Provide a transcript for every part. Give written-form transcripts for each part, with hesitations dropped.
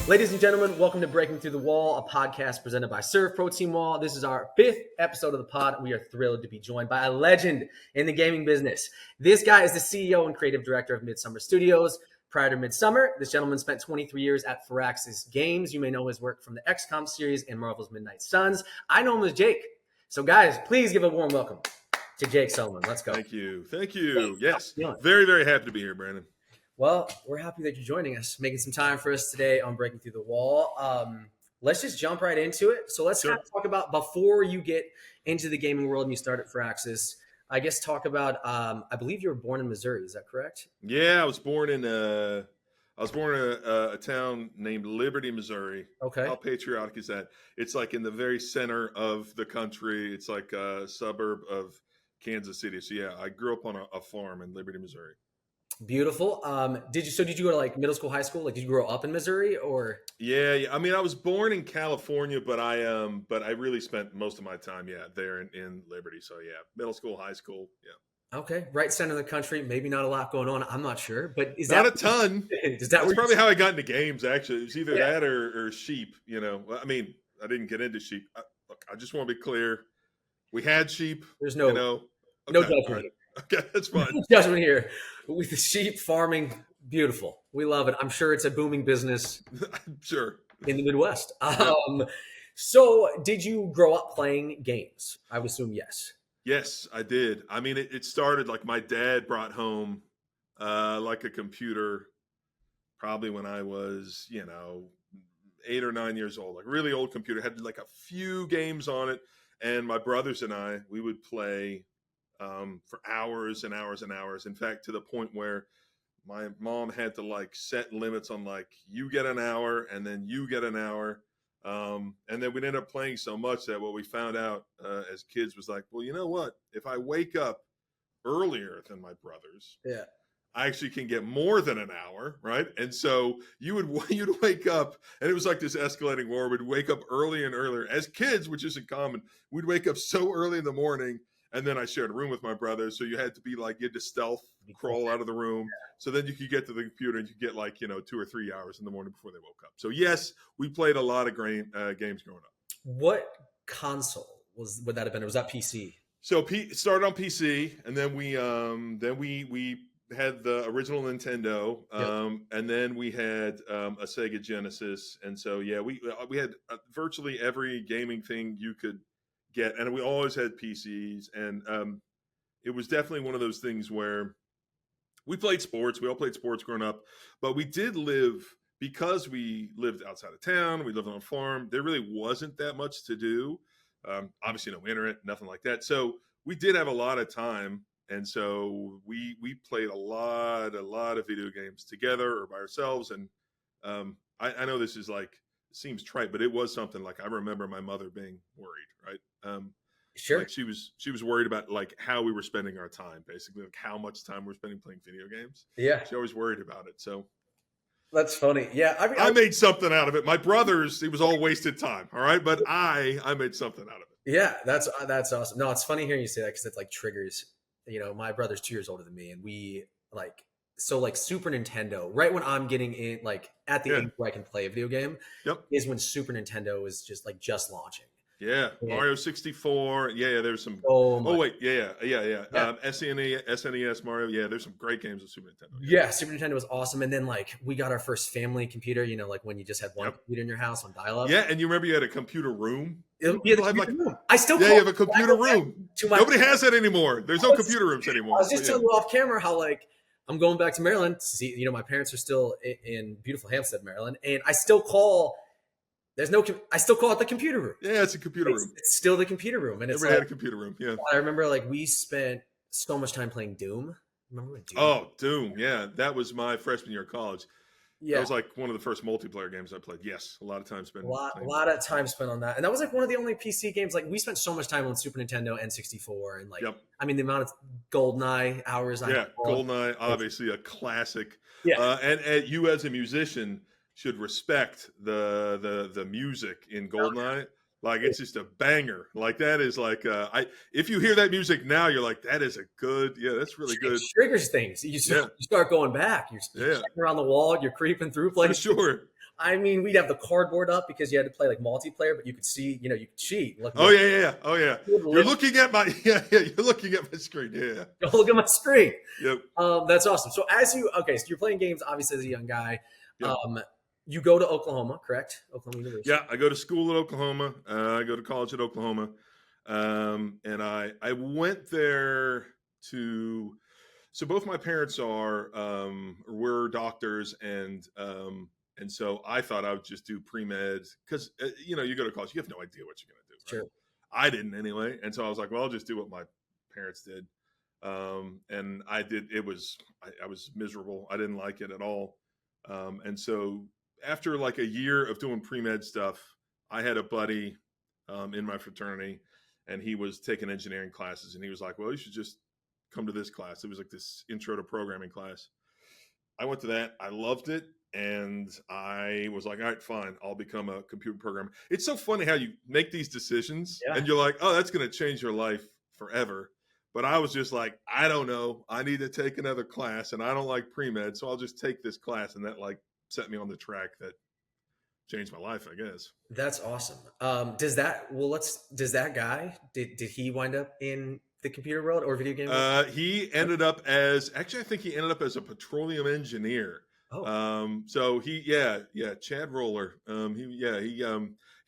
Ladies and gentlemen, welcome to Breaking Through the Wall, a podcast presented by SERVPRO Team Wall. This is our 5th episode of the pod, and we are thrilled to be joined by a legend in the gaming business. This guy is the CEO and creative director of Midsummer Studios. Prior to Midsummer, this gentleman spent 23 years at Firaxis Games. You may know his work from the XCOM series and Marvel's Midnight Suns. I know him as Jake. So guys, please give a warm welcome to Jake Sullivan. Let's go. Thank you. Yes, very, very happy to be here, Brandon. Well, we're happy that you're joining us, making some time for us today on Breaking Through the Wall. Let's just jump right into it. So let's kind of talk about, before you get into the gaming world and you start at Firaxis, I guess talk about, I believe you were born in Missouri. Is that correct? Yeah, I was born in a town named Liberty, Missouri. Okay. How patriotic is that? It's like in the very center of the country. It's like a suburb of Kansas City. So yeah, I grew up on a farm in Liberty, Missouri. Beautiful. Did you go to like middle school, high school? Like, did you grow up in Missouri or? Yeah. I mean, I was born in California, but I really spent most of my time, there in Liberty. So yeah, middle school, high school. Yeah. Okay. Right center of the country. Maybe not a lot going on. I'm not sure, but is not that a ton? That's probably how I got into games. Actually, it was either that or sheep. You know, I mean, I didn't get into sheep. Look, I just want to be clear. We had sheep. There's no, no judgment. Right. Okay, that's fine. No judgment here. With the sheep farming, beautiful. We love it. I'm sure it's a booming business. I'm sure. In the Midwest. So did you grow up playing games? I would assume yes. Yes, I did. I mean, it started like my dad brought home like a computer probably when I was, 8 or 9 years old, like really old computer, had like a few games on it. And my brothers and I, we would play for hours and hours and hours. In fact, to the point where my mom had to like set limits on like, you get an hour and then you get an hour. And then we'd end up playing so much that what we found out as kids was like, well, you know what? If I wake up earlier than my brothers, I actually can get more than an hour, right? And so you'd wake up, and it was like this escalating war. We'd wake up earlier and earlier. As kids, which isn't common, we'd wake up so early in the morning. And then I shared a room with my brothers. So you had to be like, you had to stealth crawl out of the room. So then you could get to the computer and you get like, 2 or 3 hours in the morning before they woke up. So yes, we played a lot of games growing up. What console would that have been? Or was that PC? So it started on PC, and then we had the original Nintendo, and then we had a Sega Genesis. And so, yeah, we had virtually every gaming thing you could get, and we always had PCs, and it was definitely one of those things where we played sports. We all played sports growing up, but we did live, because we lived outside of town, we lived on a farm, there really wasn't that much to do. Obviously no internet, nothing like that. So we did have a lot of time, and so we played a lot of video games together or by ourselves. And I know this is like, seems trite, but it was something like, I remember my mother being worried, right? Sure. Like she was worried about like how we were spending our time, basically, like how much time we're spending playing video games. Yeah. She always worried about it. So that's funny. Yeah. I made something out of it. My brothers, it was all wasted time. All right. But I made something out of it. Yeah. That's awesome. No, it's funny hearing you say that, because it like triggers, my brother's 2 years older than me, and we like Super Nintendo, right when I'm getting in, like at the age where I can play a video game, is when Super Nintendo is just launching. Yeah, Mario 64. Yeah, there's some. Yeah. SNES, Mario. Yeah, there's some great games with Super Nintendo. Yeah, Super Nintendo was awesome. And then like we got our first family computer. Like when you just had one computer in your house on dial-up. Yeah, and you remember you had a computer room. Room. I still. Yeah, you have a computer room. Nobody has that anymore. There's no computer rooms anymore. I was just telling you off camera how like I'm going back to Maryland to see. My parents are still in beautiful Hampstead, Maryland, and I still call. I still call it the computer room. Yeah, it's a computer room. It's still the computer room. And Never had a computer room, yeah. I remember like we spent so much time playing Doom. Remember when Doom? Oh, Doom, yeah. That was my freshman year of college. Yeah. That was like one of the first multiplayer games I played. Yes, a lot of time spent. A lot of time spent on that. And that was like one of the only PC games. Like we spent so much time on Super Nintendo and 64. And like, I mean, the amount of GoldenEye hours. GoldenEye, obviously a classic. Yeah. And you as a musician should respect the music in GoldenEye. Like it's just a banger. Like that is like if you hear that music now, you're like, that is a good, that's really good. It triggers things. You start going back. You're checking around the wall. You're creeping through places. For sure. I mean, we'd have the cardboard up because you had to play like multiplayer, but you could see, you could cheat. Look, Oh yeah. Oh yeah. You're look looking at my You're looking at my screen. Yeah. at my screen. Yep. That's awesome. So so you're playing games obviously as a young guy. Yep. You go to Oklahoma, correct? Oklahoma University. Yeah. I go to school at Oklahoma. I go to college at Oklahoma, and I went there to. So both my parents were doctors, and so I thought I would just do pre-med because you go to college, you have no idea what you're going to do. Right? Sure. I didn't anyway, and so I was like, well, I'll just do what my parents did, and I did. I was miserable. I didn't like it at all, and so after like a year of doing pre-med stuff, I had a buddy in my fraternity, and he was taking engineering classes, and he was like, well, you should just come to this class. It was like this intro to programming class. I went to that. I loved it. And I was like, all right, fine. I'll become a computer programmer. It's so funny how you make these decisions and you're like, oh, that's going to change your life forever. But I was just like, I don't know. I need to take another class and I don't like pre-med. So I'll just take this class. And that like set me on the track that changed my life, I guess. That's awesome. Does that guy, did he wind up in the computer world or video game world? He ended up I think he ended up as a petroleum engineer. Oh. So Chad Roller.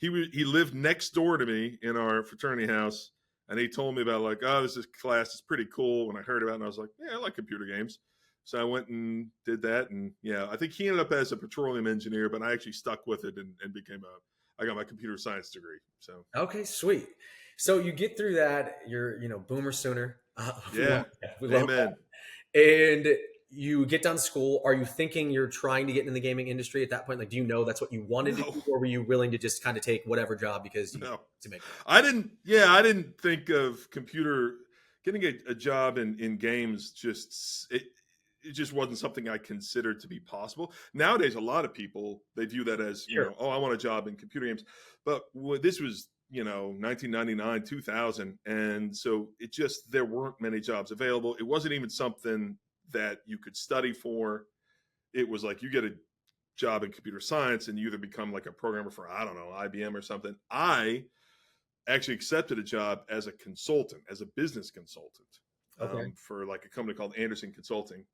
He lived next door to me in our fraternity house, and he told me about like, oh, this class is pretty cool. When I heard about it, and I was like, yeah, I like computer games. So I went and did that, and I think he ended up as a petroleum engineer, but I actually stuck with it and I got my computer science degree. So okay, sweet. So you get through that, you're boomer sooner. Yeah, amen. And you get done school. Are you thinking you're trying to get in the gaming industry at that point? Like, do you know that's what you wanted to do, or were you willing to just kind of take whatever job because you to make it? I didn't think of getting a job in games. It just wasn't something I considered to be possible. Nowadays, a lot of people, they view that as, Sure. I want a job in computer games. But this was, 1999, 2000. And so there weren't many jobs available. It wasn't even something that you could study for. It was like you get a job in computer science and you either become like a programmer for, I don't know, IBM or something. I actually accepted a job as a consultant, as a business consultant, for like a company called Anderson Consulting.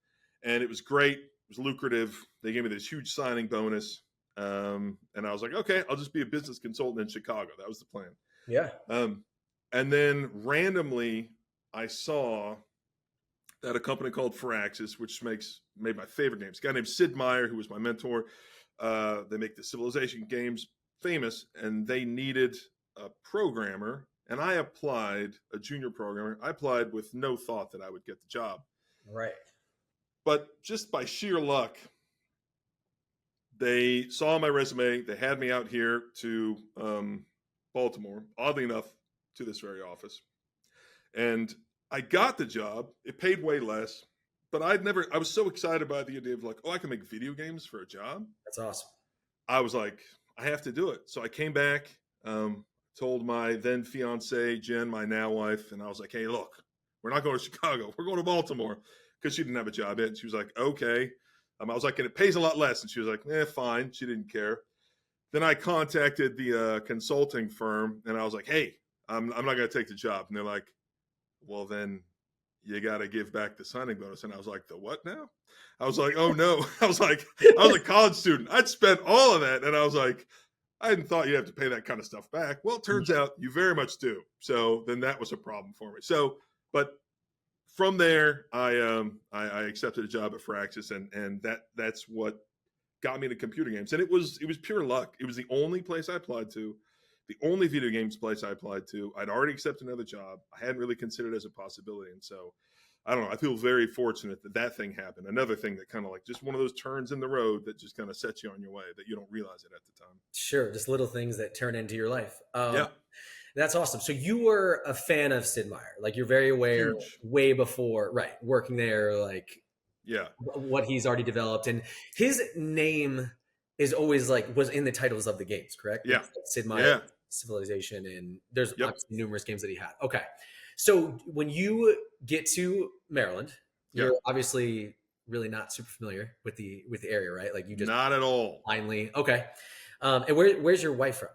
And it was great. It was lucrative. They gave me this huge signing bonus. And I was like, okay, I'll just be a business consultant in Chicago. That was the plan. Yeah. And then randomly I saw that a company called Firaxis, which made my favorite games. A guy named Sid Meier, who was my mentor. They make the Civilization games famous, and they needed a programmer. And I applied, a junior programmer. I applied with no thought that I would get the job. Right. But just by sheer luck, they saw my resume. They had me out here to Baltimore, oddly enough, to this very office. And I got the job. It paid way less, but I was so excited by the idea of like, oh, I can make video games for a job. That's awesome. I was like, I have to do it. So I came back, told my then fiance, Jen, my now wife, and I was like, hey, look, we're not going to Chicago. We're going to Baltimore, because she didn't have a job yet. And she was like, okay. I was like, and it pays a lot less. And she was like, fine. She didn't care. Then I contacted the consulting firm, and I was like, hey, I'm not going to take the job. And they're like, well, then you got to give back the signing bonus. And I was like, the what now? I was like, oh no. I was a college student. I'd spent all of that. And I was like, I hadn't thought you have to pay that kind of stuff back. Well, it turns out you very much do. So then that was a problem for me. So, but from there, I accepted a job at Firaxis, and that's what got me into computer games. And it was pure luck. It was the only place I applied to, the only video games place I applied to. I'd already accepted another job. I hadn't really considered it as a possibility. And so, I don't know, I feel very fortunate that thing happened. Another thing that kind of like just one of those turns in the road that just kind of sets you on your way that you don't realize it at the time. Sure. Just little things that turn into your life. Yeah. That's awesome. So you were a fan of Sid Meier. Like, you're very aware way before, right, working there, like, yeah, what he's already developed. And his name is always like, was in the titles of the games, correct? Yeah. Sid Meier, Civilization, and there's obviously numerous games that he had. Okay. So when you get to Maryland, you're obviously really not super familiar with the area, right? Like you just Not at all. blindly. Okay. And where's your wife from?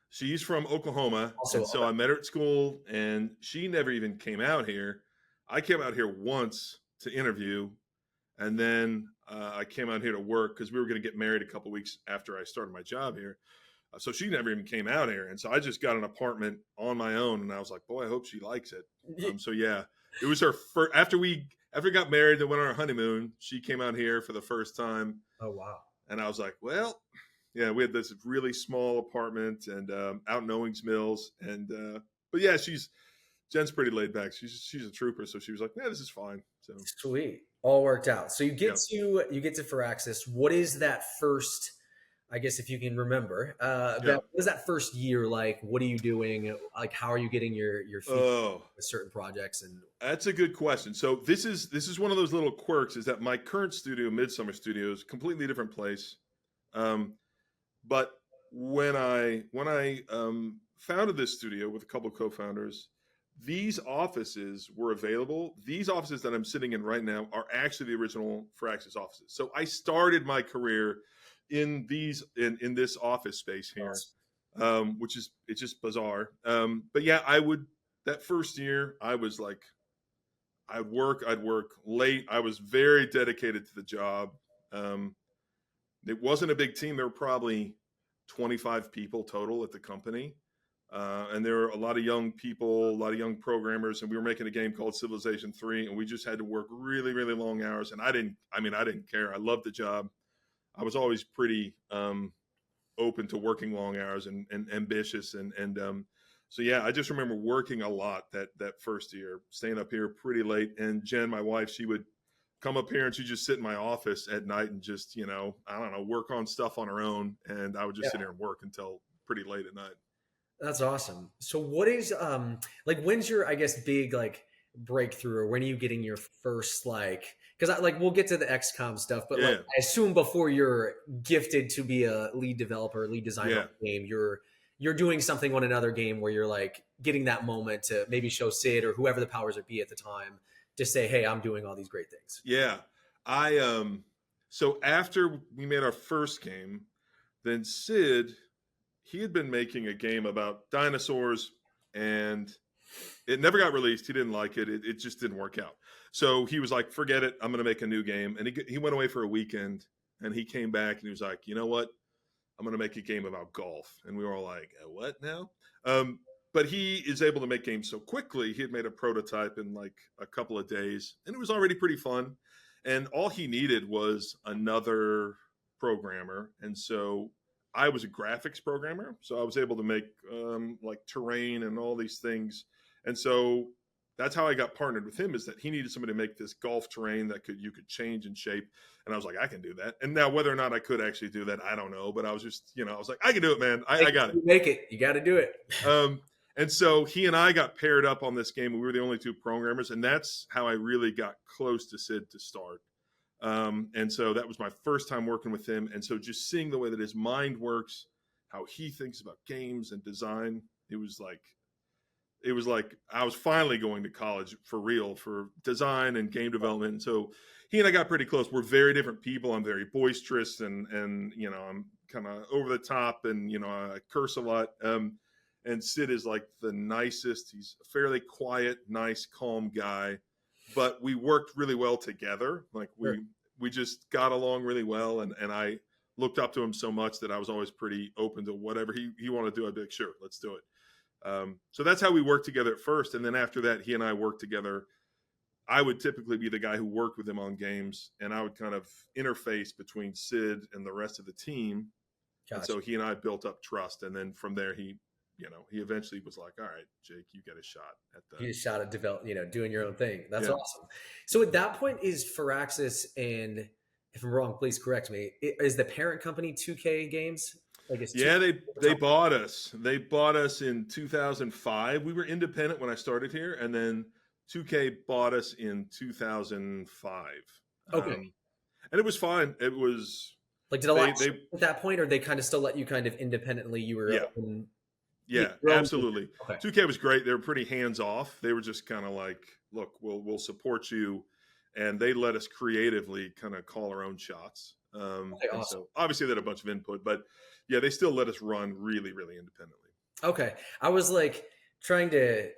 She's from Oklahoma, Also, and so okay. I met her at school, and she never even came out here. I came out here once to interview, and then I came out here to work because we were going to get married a couple weeks after I started my job here. So she never even came out here, and so I just got an apartment on my own, and I was like, "Boy, I hope she likes it." So yeah, it was her first after we got married and went on our honeymoon. She came out here for the first time, Oh wow. and I was like, "Well, yeah." We had this really small apartment and out in Owings Mills, and but yeah, Jen's pretty laid back. She's a trooper, so she was like, "Yeah, this is fine." So Sweet. All worked out. So yeah. you get to Firaxis. What is that first, I guess if you can remember, Yeah. what is that first year like? What are you doing? Like how are you getting your feet Oh, with certain projects and that's a good question. So this is one of those little quirks is that my current studio, Midsummer Studios, completely different place. Um, but when I founded this studio with a couple of co-founders, these offices were available. These offices that I'm sitting in right now are actually the original Firaxis offices. So I started my career in this office space here, which is it's just bizarre. But yeah, I would that first year I was like I'd work late. I was very dedicated to the job. Um, it wasn't a big team. There were probably 25 people total at the company. And there were a lot of young people, a lot of young programmers, and we were making a game called Civilization 3, and we just had to work really, really long hours. And I didn't care. I loved the job. I was always pretty open to working long hours and ambitious. And so, yeah, I just remember working a lot that first year, staying up here pretty late. And Jen, my wife, she would come up here and she'd just sit in my office at night and just, I don't know, work on stuff on her own. And I would just sit here and work until pretty late at night. That's awesome. So what is like when's your I guess big like breakthrough or when are you getting your first like because like we'll get to the XCOM stuff, but like Yeah. I assume before you're gifted to be a lead developer, lead designer Yeah. on a game, you're doing something on another game where you're like getting that moment to maybe show Sid or whoever the powers that be at the time to say, hey, I'm doing all these great things. Yeah. So after we made our first game, then Sid, he had been making a game about dinosaurs and it never got released. He didn't like it. It just didn't work out. So he was like, forget it. I'm going to make a new game. And he went away for a weekend and he came back and he was like, you know what? I'm going to make a game about golf. And we were all like, what now? But he is able to make games so quickly. He had made a prototype in like a couple of days and it was already pretty fun. And all he needed was another programmer. And so I was a graphics programmer. So I was able to make like terrain and all these things. And so that's how I got partnered with him is that he needed somebody to make this golf terrain that you could change and shape. And I was like, I can do that. And now whether or not I could actually do that, I don't know. But I was just, I was like, I can do it, man. I got it. You make it. You got to do it. And so he and I got paired up on this game. We were the only two programmers. And that's how I really got close to Sid to start. And so that was my first time working with him. And so just seeing the way that his mind works, how he thinks about games and design, it was like I was finally going to college for real for design and game development. And so he and I got pretty close. We're very different people. I'm very boisterous and I'm kind of over the top and, I curse a lot. And Sid is like the nicest. He's a fairly quiet, nice, calm guy, but we worked really well together. Like we just got along really well. And I looked up to him so much that I was always pretty open to whatever he wanted to do. I'd be like, sure, let's do it. So that's how we worked together at first. And then after that, he and I worked together. I would typically be the guy who worked with him on games, and I would kind of interface between Sid and the rest of the team. Gotcha. And so he and I built up trust. And then from there, he eventually was like, all right, Jake, you get a shot at the. You get a shot at doing your own thing. That's awesome. So at that point is Firaxis, and if I'm wrong, please correct me, is the parent company 2K Games? They bought us. They bought us in 2005. We were independent when I started here, and then 2K bought us in 2005. Okay, and it was fine. It was like did a lot at that point, or they kind of still let you kind of independently? You were absolutely. Okay. 2K was great. They were pretty hands off. They were just kind of like, look, we'll support you, and they let us creatively kind of call our own shots. Okay, And awesome. so obviously they had a bunch of input, but yeah, they still let us run really, really independently. Okay. I was like trying to,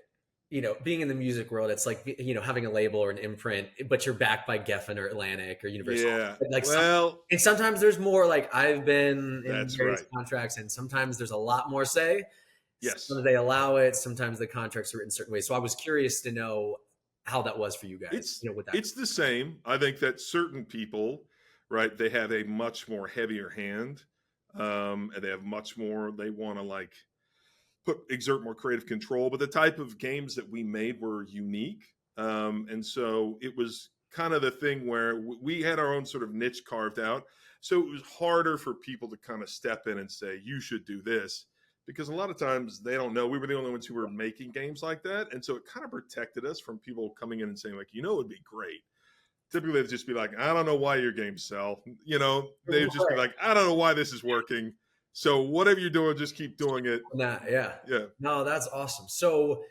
being in the music world, it's like, having a label or an imprint, but you're backed by Geffen or Atlantic or Universal. Yeah. Like Well, and sometimes there's more, like I've been in that's various right. contracts and sometimes there's a lot more say. Yes. Sometimes they allow it. Sometimes the contracts are written certain ways. So I was curious to know how that was for you guys, with that. It's the same. I think that certain people, right, they have a much more heavier hand, and they have much more. They want to like exert more creative control. But the type of games that we made were unique, and so it was kind of the thing where we had our own sort of niche carved out. So it was harder for people to kind of step in and say you should do this, because a lot of times they don't know. We were the only ones who were making games like that, and so it kind of protected us from people coming in and saying like, it would be great. Typically they'd just be like, I don't know why your games sell. They'd just be Right. like, I don't know why this is working, so whatever you're doing, just keep doing it. Nah, yeah. Yeah. No, that's awesome. So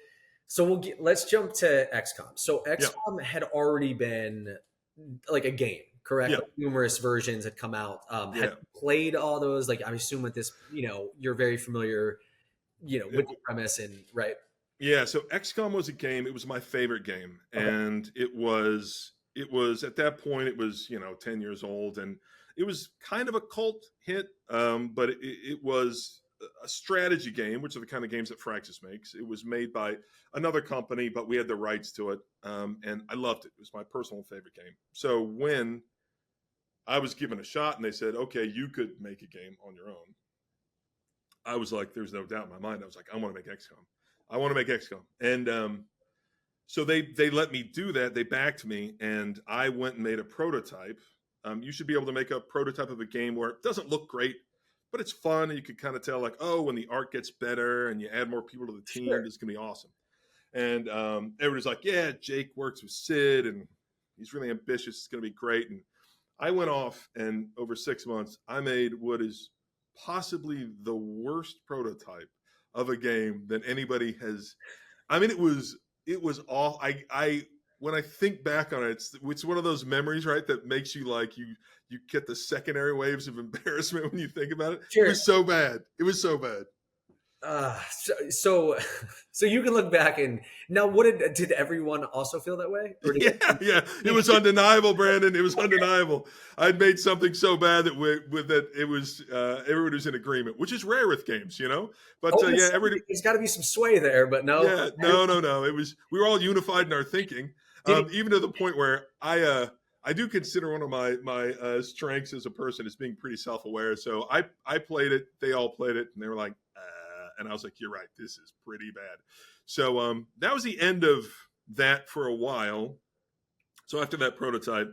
let's jump to XCOM. So Yeah. XCOM had already been like a game, correct? Yeah. Like, numerous versions had come out. Yeah. Had you played all those? Like I assume with this, you're very familiar, with the premise and right. Yeah, so XCOM was a game. It was my favorite game, Okay. and it was at that point it was 10 years old, and it was kind of a cult hit. But it was a strategy game, which are the kind of games that Firaxis makes. It was made by another company, but we had the rights to it, and I loved it. It was my personal favorite game. So when I was given a shot, and they said, "Okay, you could make a game on your own," I was like, "There's no doubt in my mind." I was like, "I want to make XCOM. I want to make XCOM." And so they let me do that. They backed me, and I went and made a prototype. You should be able to make a prototype of a game where it doesn't look great, but it's fun, and you can kind of tell like, oh, when the art gets better and you add more people to the team, Sure. this is gonna be awesome. And everybody's like, yeah, Jake works with Sid, and he's really ambitious. It's gonna be great. And I went off, and over 6 months, I made what is possibly the worst prototype of a game that anybody has. I mean, it was all. I when I think back on it, it's one of those memories, right, that makes you like you get the secondary waves of embarrassment when you think about it. It Sure. was so bad. It was so bad. So so you can look back and now did everyone also feel that way? Or did Yeah. It was undeniable, Brandon. It was undeniable. I'd made something so bad that it was everybody was in agreement, which is rare with games, But yeah, everybody. there's got to be some sway there, but no. Yeah, no. It was we were all unified in our thinking, Did even to the point where I do consider one of my strengths as a person as being pretty self aware. So I played it, they all played it, and they were like, and I was like, you're right, this is pretty bad. So that was the end of that for a while. So after that prototype,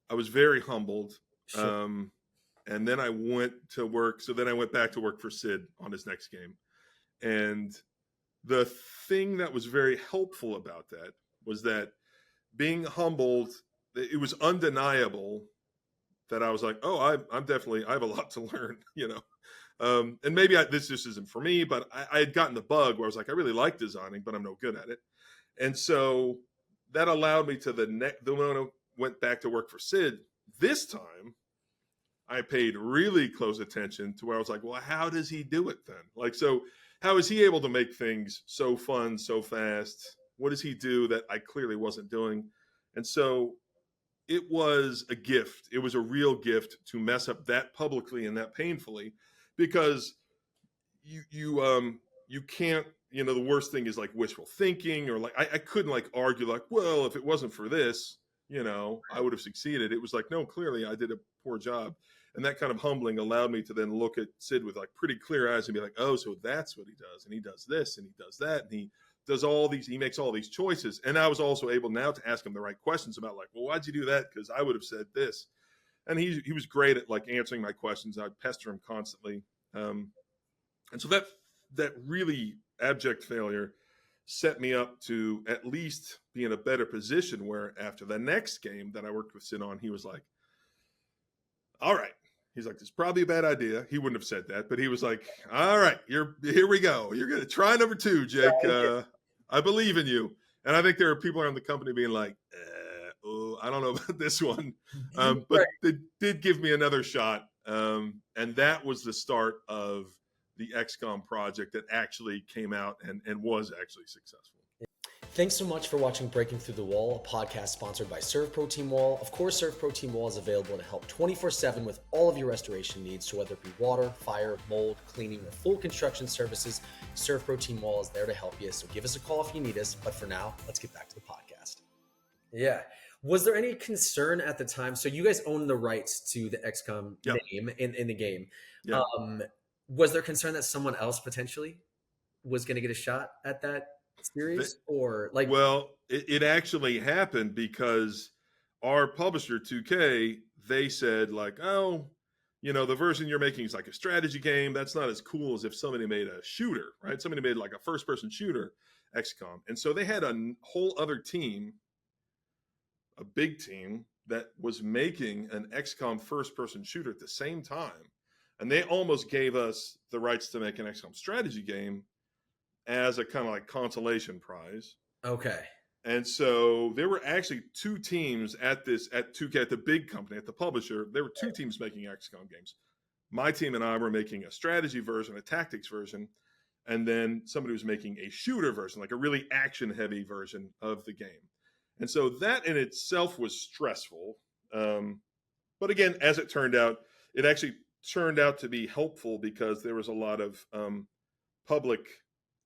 I was very humbled. Sure. And then I went to work. So then I went back to work for Sid on his next game. And the thing that was very helpful about that was that being humbled, it was undeniable that I was like, oh, I have a lot to learn, and maybe this just isn't for me, but I had gotten the bug where I was like, I really like designing, but I'm no good at it. And so that allowed me to when I went back to work for Sid, this time I paid really close attention to where I was like, well, how does he do it then? Like, so how is he able to make things so fun, so fast? What does he do that I clearly wasn't doing? And so it was a gift. It was a real gift to mess up that publicly and that painfully, because you can't, the worst thing is like wishful thinking, or like I couldn't like argue like, well, if it wasn't for this, I would have succeeded. It was like, no, clearly I did a poor job. And that kind of humbling allowed me to then look at Sid with like pretty clear eyes and be like, oh, so that's what he does. And he does this and he does that. And he makes all these choices. And I was also able now to ask him the right questions about like, well, why'd you do that? Because I would have said this. And he was great at like answering my questions. I'd pester him constantly. And so that really abject failure set me up to at least be in a better position where after the next game that I worked with Sid on, he was like, all right. He's like, this is probably a bad idea. He wouldn't have said that, but he was like, all right, here we go. You're going to try number 2, Jake. I believe in you. And I think there are people around the company being like, I don't know about this one. Right. But they did give me another shot. And that was the start of the XCOM project that actually came out and was actually successful. Thanks so much for watching Breaking Through the Wall, a podcast sponsored by SERVPRO Team Wall. Of course, SERVPRO Team Wall is available to help 24/7 with all of your restoration needs. So whether it be water, fire, mold, cleaning, or full construction services, SERVPRO Team Wall is there to help you. So give us a call if you need us. But for now, let's get back to the podcast. Yeah. Was there any concern at the time? So you guys own the rights to the XCOM Yep. name in the game. Yeah. Was there concern that someone else potentially was going to get a shot at that series, or like? Well, it actually happened because our publisher 2K, they said like, oh, the version you're making is like a strategy game. That's not as cool as if somebody made a shooter, right? Somebody made like a first person shooter XCOM. And so they had a whole other team, a big team that was making an XCOM first person shooter at the same time. And they almost gave us the rights to make an XCOM strategy game as a kind of like consolation prize. Okay. And so there were actually two teams at 2K, at the big company, at the publisher. There were two teams making XCOM games. My team and I were making a strategy version, a tactics version, and then somebody was making a shooter version, like a really action heavy version of the game. And so that in itself was stressful. But again, as it turned out, it actually turned out to be helpful because there was a lot of public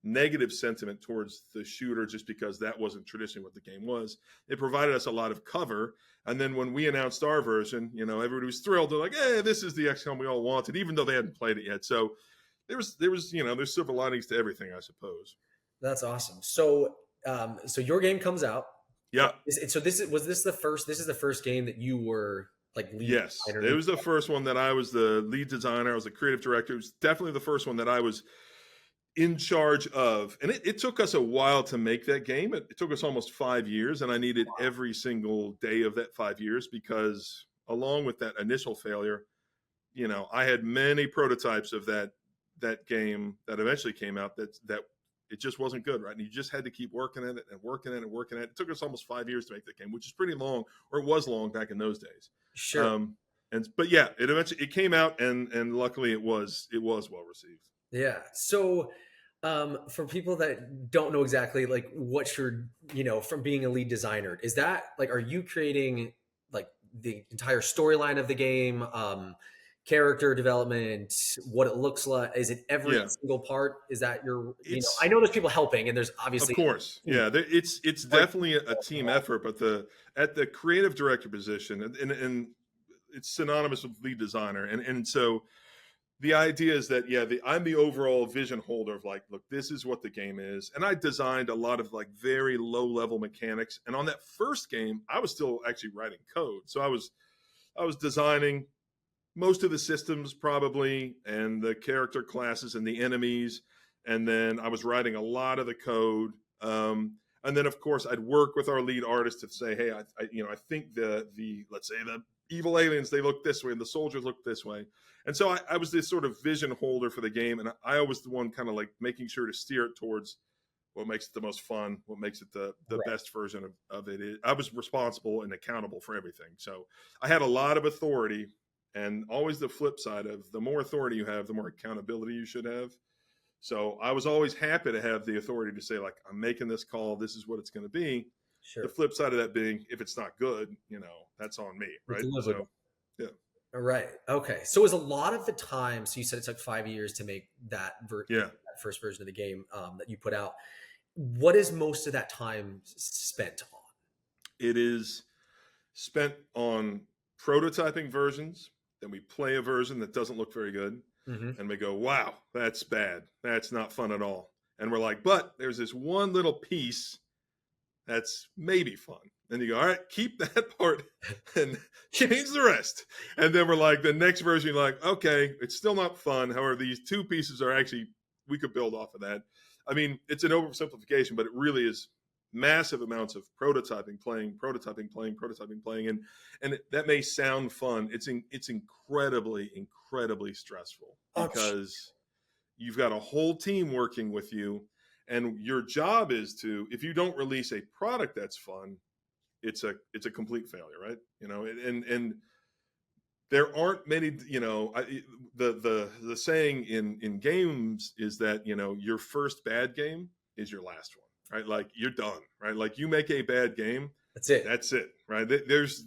negative sentiment towards the shooter just because that wasn't traditionally what the game was. It provided us a lot of cover. And then when we announced our version, everybody was thrilled. They're like, hey, this is the XCOM we all wanted, even though they hadn't played it yet. So there's silver linings to everything, I suppose. That's awesome. So your game comes out. Yeah. So this is the first game that you were like lead Yes, designer. it was the first one that I was the lead designer. I was the creative director. It was definitely the first one that I was in charge of. And it took us a while to make that game. It took us almost 5 years, and I needed every single day of that 5 years because along with that initial failure, I had many prototypes of that game that eventually came out that it just wasn't good, right? And you just had to keep working at it and working at it and working at it. It took us almost 5 years to make that game, which is pretty long, or it was long back in those days. Sure. But yeah, it came out, and luckily it was well received. Yeah. So for people that don't know exactly like what you're, from being a lead designer, is that like, are you creating like the entire storyline of the game, character development, what it looks like? Is it every single part? Is that your, I know there's people helping and there's obviously. Of course. Yeah. It's definitely a team effort, but at the creative director position, and it's synonymous with lead designer. And so the idea is that, I'm the overall vision holder of like, look, this is what the game is. And I designed a lot of like very low level mechanics. And on that first game, I was still actually writing code. So I was designing most of the systems probably, and the character classes and the enemies. And then I was writing a lot of the code. And then of course I'd work with our lead artist to say, hey, I think the let's say the evil aliens, they look this way and the soldiers look this way. And so I was this sort of vision holder for the game. And I was the one kind of like making sure to steer it towards what makes it the most fun, what makes it the best version of it. I was responsible and accountable for everything. So I had a lot of authority, and always the flip side of the more authority you have, the more accountability you should have. So I was always happy to have the authority to say, like, I'm making this call. This is what it's going to be. Sure. The flip side of that being, if it's not good, that's on me, right? So, yeah. All right. Okay. So it was a lot of the time. So you said it took 5 years to make that first version of the game that you put out. What is most of that time spent on? It is spent on prototyping versions. Then we play a version that doesn't look very good. Mm-hmm. And we go, wow, that's bad. That's not fun at all. And we're like, but there's this one little piece that's maybe fun. And you go, all right, keep that part and change the rest. And then we're like, the next version, you're like, okay, it's still not fun. However, these two pieces are actually, we could build off of that. I mean, it's an oversimplification, but it really is massive amounts of prototyping, playing. And that may sound fun. It's incredibly stressful because you've got a whole team working with you, and your job is to, if you don't release a product that's fun, it's a complete failure, right? And there aren't many, the saying in games is that, your first bad game is your last one, right? Like you're done, right? Like you make a bad game, That's it. that's it, right?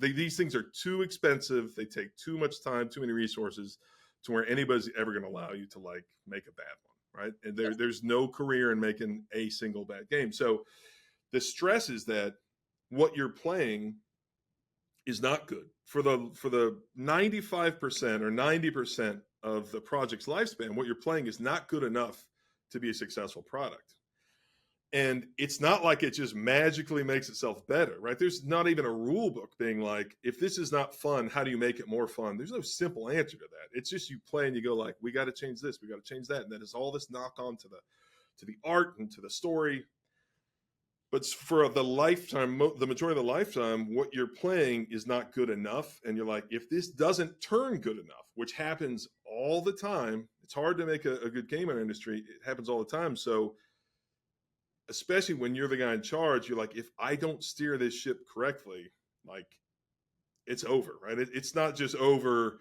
These things are too expensive. They take too much time, too many resources to where anybody's ever going to allow you to like make a bad one, right? And there's no career in making a single bad game. So the stress is that what you're playing is not good for the 95% or 90% of the project's lifespan. What you're playing is not good enough to be a successful product. And it's not like it just magically makes itself better, right? There's not even a rule book being like, if this is not fun, how do you make it more fun? There's no simple answer to that. It's just you play and you go like, we got to change this, we got to change that. And then it's all this knock on to the art and to the story. But for the lifetime, the majority of the lifetime, what you're playing is not good enough. And you're like, if this doesn't turn good enough, which happens all the time, it's hard to make a good game in our industry. It happens all the time. So especially when you're the guy in charge, you're like, if I don't steer this ship correctly, like it's over, right? It's not just over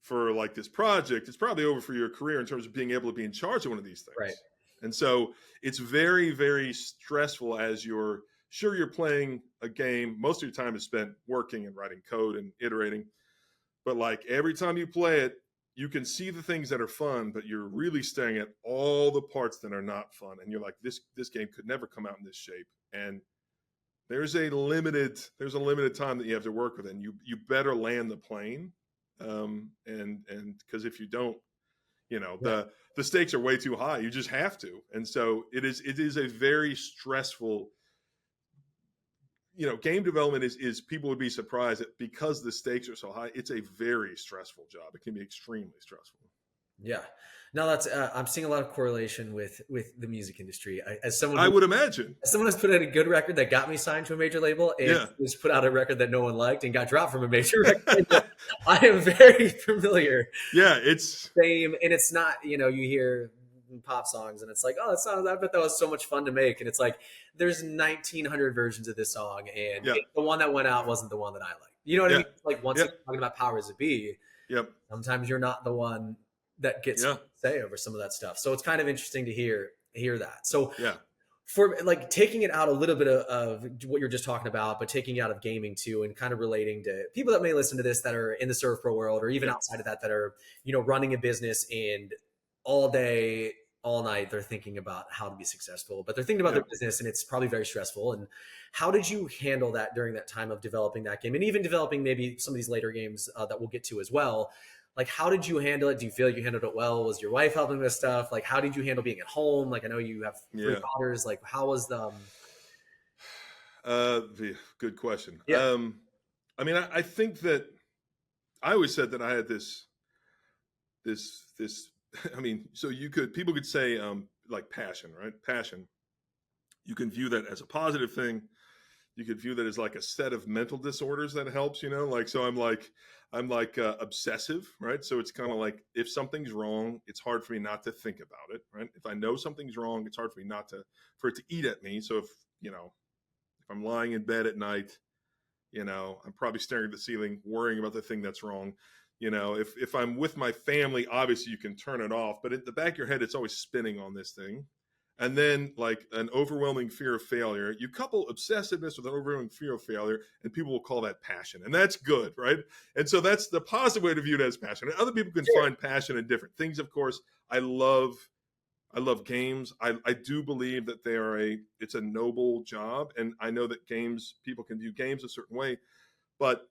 for like this project. It's probably over for your career in terms of being able to be in charge of one of these things. Right. And so it's very, very stressful as you're playing a game. Most of your time is spent working and writing code and iterating. But like every time you play it, you can see the things that are fun, but you're really staring at all the parts that are not fun. And you're like, this game could never come out in this shape. And there's a limited time that you have to work with, and you better land the plane. And because if you don't, the stakes are way too high. You just have to. And so it is a very stressful, game development is people would be surprised that because the stakes are so high, it's a very stressful job. It can be extremely stressful. Yeah. No, that's I'm seeing a lot of correlation with the music industry. I would imagine. As someone who's put out a good record that got me signed to a major label, and was put out a record that no one liked and got dropped from a major record, I am very familiar. Yeah, it's same, and it's not, you hear pop songs and it's like, oh, that song, I bet that was so much fun to make, and it's like there's 1,900 versions of this song, and the one that went out wasn't the one that I liked. You know what I mean? Like once you're talking about powers that be, sometimes you're not the one that gets say over some of that stuff. So it's kind of interesting to hear that. So for like taking it out a little bit of what you're just talking about, but taking it out of gaming too, and kind of relating to people that may listen to this that are in the SERVPRO world, or even outside of that are, running a business, and all day, all night, they're thinking about how to be successful, but they're thinking about their business, and it's probably very stressful. And how did you handle that during that time of developing that game, and even developing maybe some of these later games that we'll get to as well? Like, how did you handle it? Do you feel like you handled it well? Was your wife helping with stuff? Like, how did you handle being at home? Like, I know you have 3 daughters. Like, how was the... Good question. Yeah. I mean, I think that I always said that I had this, I mean, so people could say, like passion, right? Passion. You can view that as a positive thing. You could view that as like a set of mental disorders that helps, like, so I'm like obsessive, right? So it's kind of like, if something's wrong, it's hard for me not to think about it, right? If I know something's wrong, it's hard for me for it to eat at me. So if I'm lying in bed at night, I'm probably staring at the ceiling, worrying about the thing that's wrong. If I'm with my family, obviously you can turn it off, but at the back of your head, it's always spinning on this thing. And then like an overwhelming fear of failure, you couple obsessiveness with an overwhelming fear of failure, and people will call that passion. And that's good, right? And so that's the positive way to view it as passion. And other people can find passion in different things. Of course, I love games. I do believe that it's a noble job. And I know that people can view games a certain way, but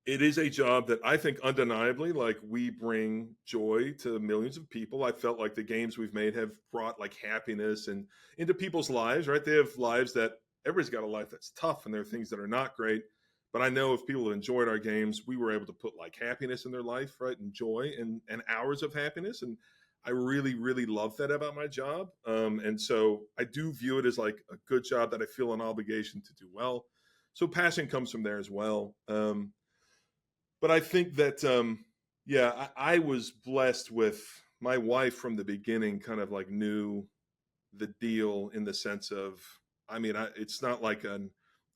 it is a job that I think undeniably, like, we bring joy to millions of people. I felt like the games we've made have brought like happiness and into people's lives, right? They have lives that everybody's got a life that's tough, and there are things that are not great. But I know if people have enjoyed our games, we were able to put like happiness in their life, right? And joy and hours of happiness. And I really, really love that about my job. And so I do view it as like a good job that I feel an obligation to do well. So passion comes from there as well. But I think that, I was blessed with my wife from the beginning, kind of like knew the deal in the sense of, I mean, it's not like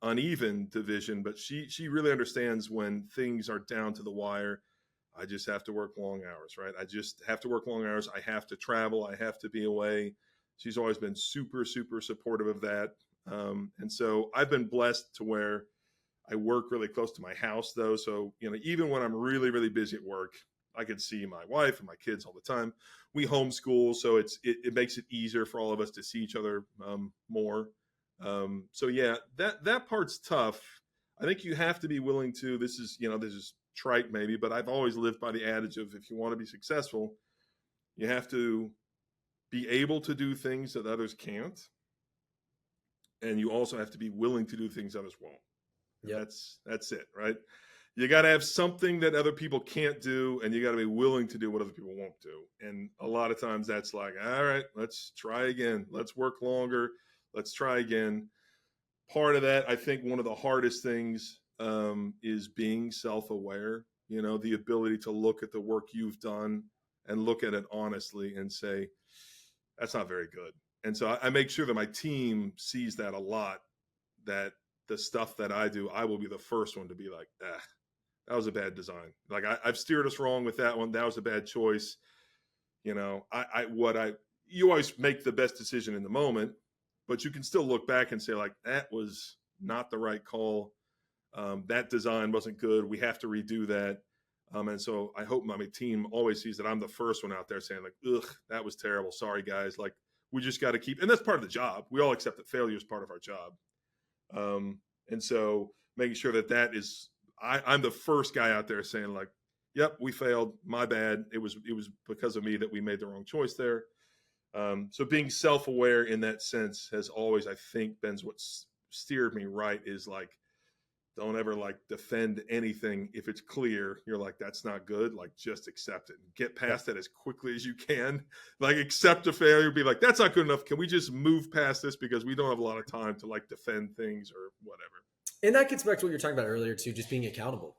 uneven division, but she really understands when things are down to the wire. I just have to work long hours, right? I just have to work long hours. I have to travel. I have to be away. She's always been super, super supportive of that. And so I've been blessed to where I work really close to my house, though. So, even when I'm really, really busy at work, I can see my wife and my kids all the time. We homeschool, so it makes it easier for all of us to see each other more. So yeah, that part's tough. I think you have to be willing to. This is trite maybe, but I've always lived by the adage of, if you want to be successful, you have to be able to do things that others can't, and you also have to be willing to do things others won't. Yep. That's it, right? You got to have something that other people can't do, and you got to be willing to do what other people won't do. And a lot of times that's like, all right, let's try again. Let's work longer. Let's try again. Part of that, I think one of the hardest things is being self-aware, the ability to look at the work you've done and look at it honestly and say, that's not very good. And so I make sure that my team sees that a lot, that the stuff that I do, I will be the first one to be like, that was a bad design. Like I've steered us wrong with that one. That was a bad choice. You always make the best decision in the moment, but you can still look back and say, like, that was not the right call. That design wasn't good. We have to redo that. And so I hope my team always sees that I'm the first one out there saying, like, ugh, that was terrible. Sorry, guys. Like, we just got to keep, and that's part of the job. We all accept that failure is part of our job. And so making sure that is, I'm the first guy out there saying, like, yep, we failed. My bad. It was because of me that we made the wrong choice there. So being self-aware in that sense has always, I think, been what's steered me right, is like, don't ever like defend anything. If it's clear, you're like, that's not good. Like, just accept it and get past it as quickly as you can. Like, accept a failure, be like, that's not good enough. Can we just move past this? Because we don't have a lot of time to like defend things or whatever. And that gets back to what you were talking about earlier too, just being accountable.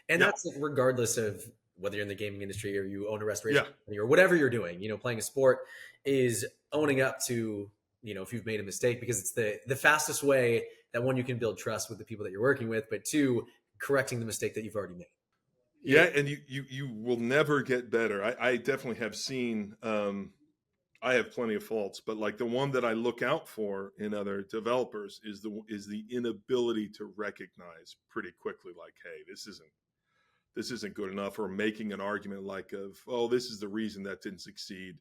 And that's like, regardless of whether you're in the gaming industry or you own a restoration company or whatever you're doing, playing a sport, is owning up to, if you've made a mistake, because it's the fastest way that, one, you can build trust with the people that you're working with, but two, correcting the mistake that you've already made. Yeah. And you will never get better. I definitely have seen, I have plenty of faults, but like the one that I look out for in other developers is the inability to recognize pretty quickly, like, hey, this isn't good enough, or making an argument like of, oh, this is the reason that didn't succeed.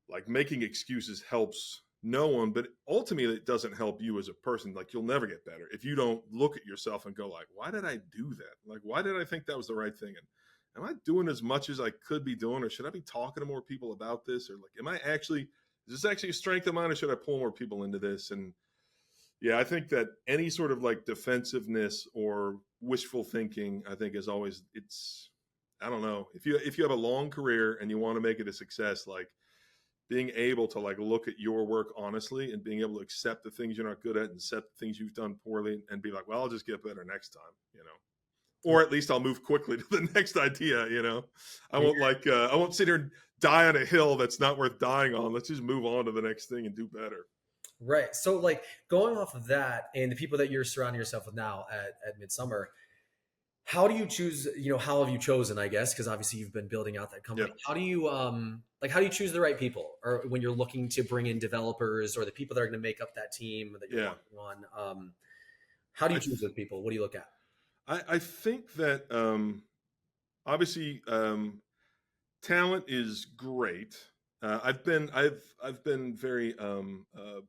Like, making excuses helps no one, but ultimately it doesn't help you as a person. Like, you'll never get better if you don't look at yourself and go, like, why did I do that? Like, why did I think that was the right thing? And am I doing as much as I could be doing, or should I be talking to more people about this? Or like, is this actually a strength of mine, or should I pull more people into this? And yeah, I think that any sort of like defensiveness or wishful thinking, I think, is always, I don't know, if you have a long career and you want to make it a success, like, being able to like look at your work honestly and being able to accept the things you're not good at and accept the things you've done poorly and be like, well, I'll just get better next time, or at least I'll move quickly to the next idea. I won't sit here and die on a hill that's not worth dying on. Let's just move on to the next thing and do better. Right. So like, going off of that and the people that you're surrounding yourself with now at Midsummer, how do you choose, how have you chosen, I guess, because obviously you've been building out that company. Yep. How do you choose the right people, or when you're looking to bring in developers or the people that are going to make up that team that you're working on? How do you choose those people? What do you look at? I think that obviously talent is great. I've been very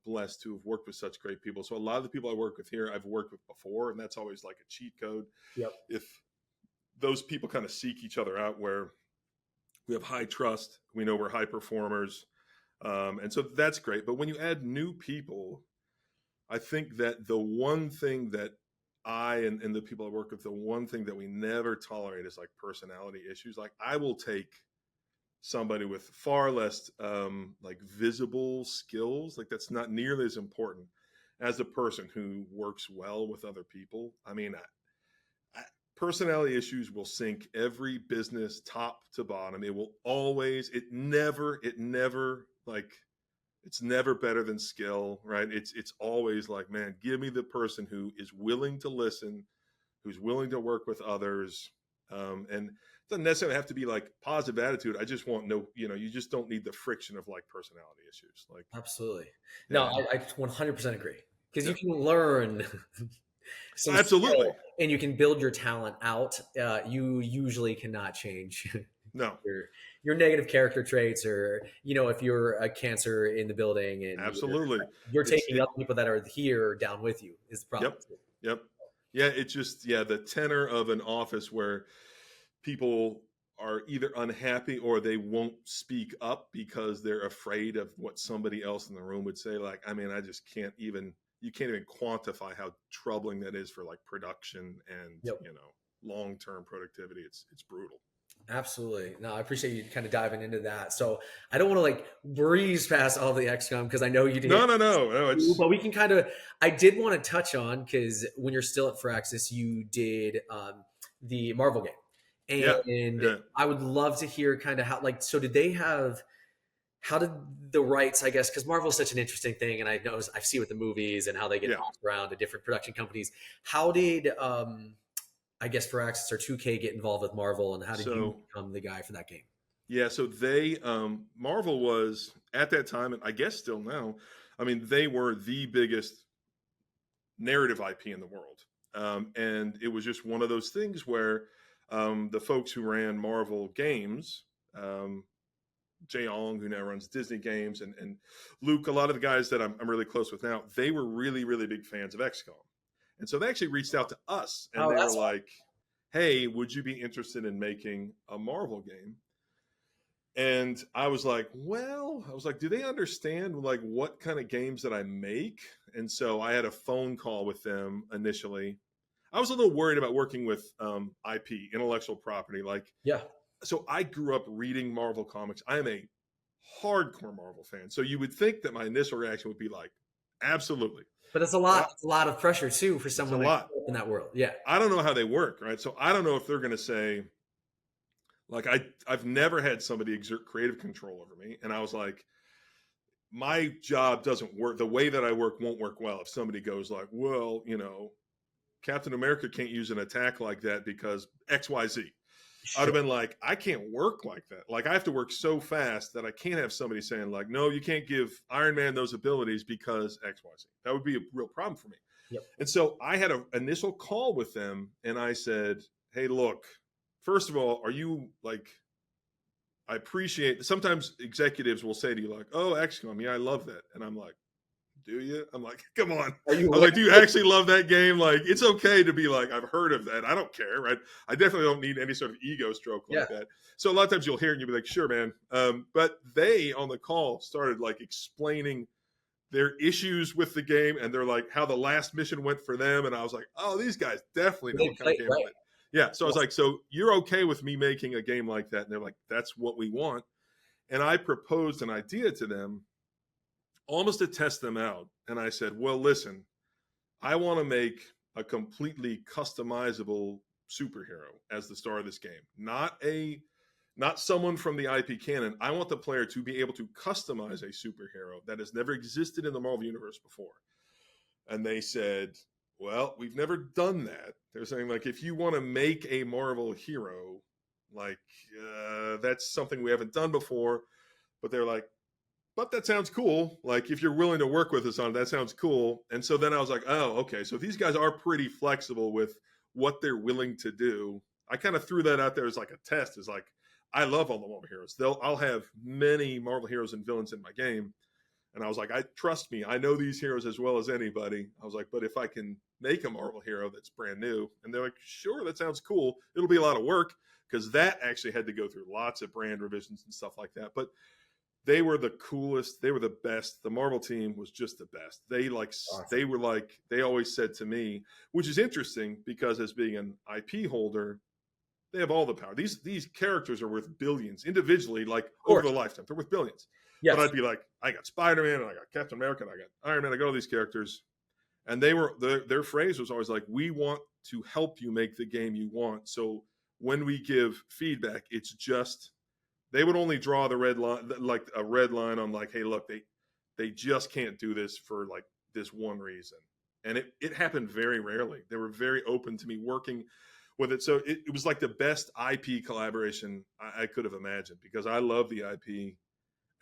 blessed to have worked with such great people. So a lot of the people I work with here, I've worked with before, and that's always like a cheat code. Yep. If those people kind of seek each other out, where we have high trust, we know we're high performers, and so that's great. But when you add new people, I think that the one thing that I and the people I work with, the one thing that we never tolerate is like personality issues. Like, I will take somebody with far less like visible skills, like that's not nearly as important as a person who works well with other people. I mean, personality issues will sink every business top to bottom. It will always, it never It's never better than skill, right? It's always like, man, give me the person who is willing to listen, who's willing to work with others, and it doesn't necessarily have to be like positive attitude. I just want no, you just don't need the friction of like personality issues. Like, Absolutely. No, yeah, I 100% agree because yeah, you can learn some absolutely, skill and you can build your talent out. You usually cannot change no, your your negative character traits, or if you're a cancer in the building and absolutely. you're It's taking it. up people that are here down with you is the problem Yep, too. yep, yeah. It's just the tenor of an office where people are either unhappy or they won't speak up because they're afraid of what somebody else in the room would say. Like, I mean, I just can't even, you can't even quantify how troubling that is for like production and, Yep. long-term productivity. It's brutal. Absolutely. No, I appreciate you kind of diving into that. So I don't want to like breeze past all the XCOM because I know you did. No. It's But we can kind of, I did want to touch on because when you're still at Firaxis, you did the Marvel game. yeah, And yeah. I would love to hear kind of how, like, so did they have, how did the rights, I guess, because Marvel is such an interesting thing. And I know, I see with the movies and how they get Yeah. bounced around to different production companies. How did, I guess, Firaxis or 2K get involved with Marvel, and how did you So become the guy for that game? yeah, so they Marvel was at that time, and I guess still now. I mean, they were the biggest narrative IP in the world. And it was just one of those things where the folks who ran Marvel Games, Jay Ong, who now runs Disney Games, and Luke, a lot of the guys that I'm really close with now, they were really, really big fans of XCOM. And so they actually reached out to us and Oh, they were that's fun. like, hey, would you be interested in making a Marvel game? And I was like, do they understand like what kind of games that I make? And so I had a phone call with them initially. I was a little worried about working with IP, intellectual property. Like, Yeah, so I grew up reading Marvel comics. I am a hardcore Marvel fan. So you would think that my initial reaction would be like, absolutely. but it's a But lot. It's a lot of pressure too for it's a someone that lot. grew up in that world. Yeah, I don't know how they work, right? So I don't know if they're going to say, like, I've never had somebody exert creative control over me. And I was like, my job doesn't work. The way that I work won't work well if somebody goes like, well, Captain America can't use an attack like that because XYZ. I would sure. have been like, I can't work like that. Like, I have to work so fast that I can't have somebody saying like, no, you can't give Iron Man those abilities because XYZ. That would be a real problem for me. Yep. And so I had an initial call with them and I said, hey, look, first of all, are you like, I appreciate, sometimes executives will say to you like, oh, XCOM, yeah, I love that. And I'm like, do you? I'm like, come on. Are you I was like, do you actually love that game? Like, it's okay to be like, I've heard of that. I don't care, right? I definitely don't need any sort of ego stroke Yeah. like that. So a lot of times you'll hear it and you'll be like, sure, man. But they on the call started like explaining their issues with the game and they're like how the last mission went for them. And I was like, oh, these guys definitely know They what kind play of game right. I'm in. Yeah. So I was like, so you're okay with me making a game like that? And they're like, that's what we want. And I proposed an idea to them almost to test them out. And I said, well, listen, I want to make a completely customizable superhero as the star of this game. Not someone from the IP canon. I want the player to be able to customize a superhero that has never existed in the Marvel universe before. And they said, well, we've never done that. They're saying like, if you want to make a Marvel hero, like that's something we haven't done before. But they're like, but that sounds cool. Like if you're willing to work with us on it, that sounds cool. And so then I was like, oh, okay. So these guys are pretty flexible with what they're willing to do. I kind of threw that out there as like a test. Is like, I love all the Marvel heroes. I'll have many Marvel heroes and villains in my game. And I was like, trust me, I know these heroes as well as anybody. I was like, but if I can make a Marvel hero that's brand new, and they're like, sure, that sounds cool. It'll be a lot of work because that actually had to go through lots of brand revisions and stuff like that. But they were the coolest. They were the best. The Marvel team was just the best. They were like, they always said to me, which is interesting because as being an IP holder, they have all the power. These characters are worth billions individually, like over the lifetime. They're worth billions. Yes. But I'd be like, I got Spider-Man and I got Captain America and I got Iron Man. I got all these characters. And their phrase was always like, we want to help you make the game you want. So when we give feedback, it's just, they would only draw the red line, like a red line on like, hey, look, they just can't do this for like this one reason. And it happened very rarely. They were very open to me working with it. So it was like the best IP collaboration I could have imagined, because I love the IP,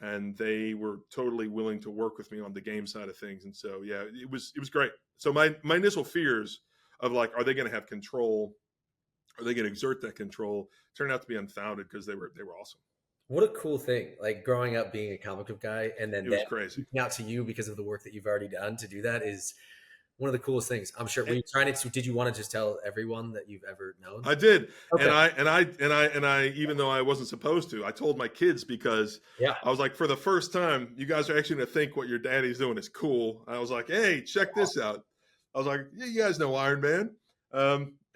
and they were totally willing to work with me on the game side of things. And so, yeah, it was great. So my initial fears of like, are they going to have control? Are they going to exert that control? Turned out to be unfounded, because they were awesome. What a cool thing! Like growing up being a comic book guy, and then It was crazy. reaching out to you because of the work that you've already done to do that is one of the coolest things. I'm sure. Were And you trying to? Did you want to just tell everyone that you've ever known? I did, Okay. and I, even though I wasn't supposed to, I told my kids, because Yeah. I was like, for the first time, you guys are actually going to think what your daddy's doing is cool. I was like, hey, check this out. I was like, yeah, you guys know Iron Man.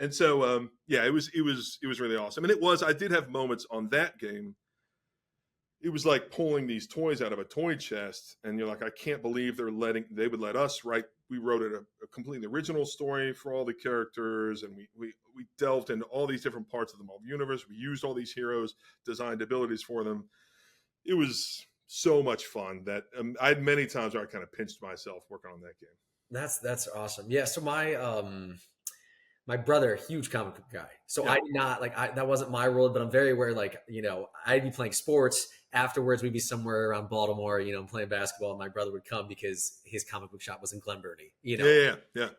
And so, yeah, it was really awesome. And I did have moments on that game. It was like pulling these toys out of a toy chest, and you're like, I can't believe they would let us write. We wrote a completely original story for all the characters, and we delved into all these different parts of the Marvel universe. We used all these heroes, designed abilities for them. It was so much fun that I had many times where I kind of pinched myself working on that game. That's awesome. Yeah. So my brother, huge comic book guy. So Yeah. I did not that wasn't my world, but I'm very aware. Like I'd be playing sports afterwards. We'd be somewhere around Baltimore, playing basketball. And my brother would come because his comic book shop was in Glen Burnie. Yeah.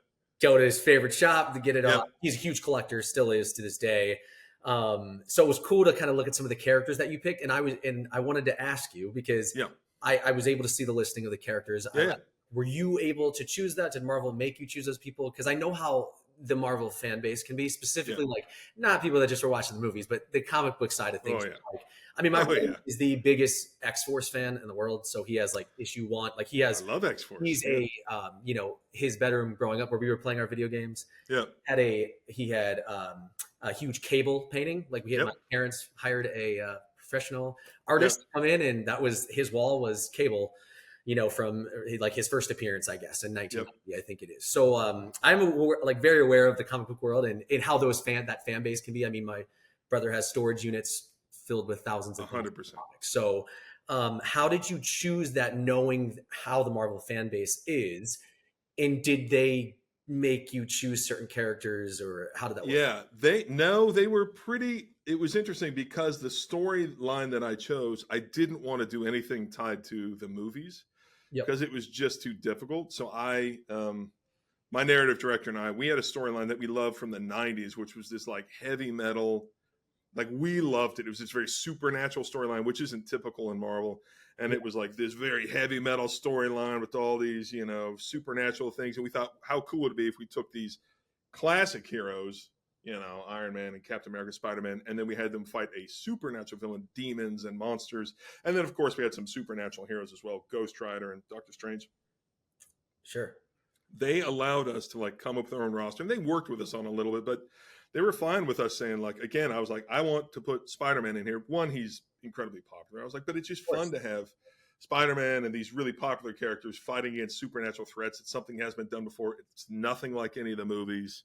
Go to his favorite shop to get it Yeah. all. He's a huge collector, still is to this day. So it was cool to kind of look at some of the characters that you picked, and I wanted to ask you because Yeah. I was able to see the listing of the characters. Yeah. Were you able to choose that? Did Marvel make you choose those people? Because I know how the Marvel fan base can be, specifically like not people that just are watching the movies, but the comic book side of things. Oh, yeah. Like, I mean, my brother yeah. is the biggest X-Force fan in the world, so he has like issue 1. Like he has, I love X-Force. he's a his bedroom growing up where we were playing our video games. Yeah. He had a huge Cable painting. Like we had my parents hired a professional artist to come in, and that was his wall was Cable. From like his first appearance, I guess, in 1990, I think it is. So I'm like very aware of the comic book world and how that fan base can be. I mean, my brother has storage units filled with thousands of 100%. comics. So how did you choose that, knowing how the Marvel fan base is? And did they make you choose certain characters, or how did that work? Yeah, they were pretty. It was interesting because the storyline that I chose, I didn't want to do anything tied to the movies because it was just too difficult. So my narrative director and we had a storyline that we loved from the 90s, which was this like heavy metal, like we loved it. It was this very supernatural storyline, which isn't typical in Marvel. And it was like this very heavy metal storyline with all these, supernatural things. And we thought, how cool would it be if we took these classic heroes, Iron Man and Captain America, Spider-Man, and then we had them fight a supernatural villain, demons and monsters. And then, of course, we had some supernatural heroes as well, Ghost Rider and Doctor Strange. Sure. They allowed us to like come up with our own roster, and they worked with us on a little bit, but they were fine with us saying, like, again, I was like, I want to put Spider-Man in here. One, he's incredibly popular. I was like, but it's just fun to have Spider-Man and these really popular characters fighting against supernatural threats. It's something that has been done before. It's nothing like any of the movies.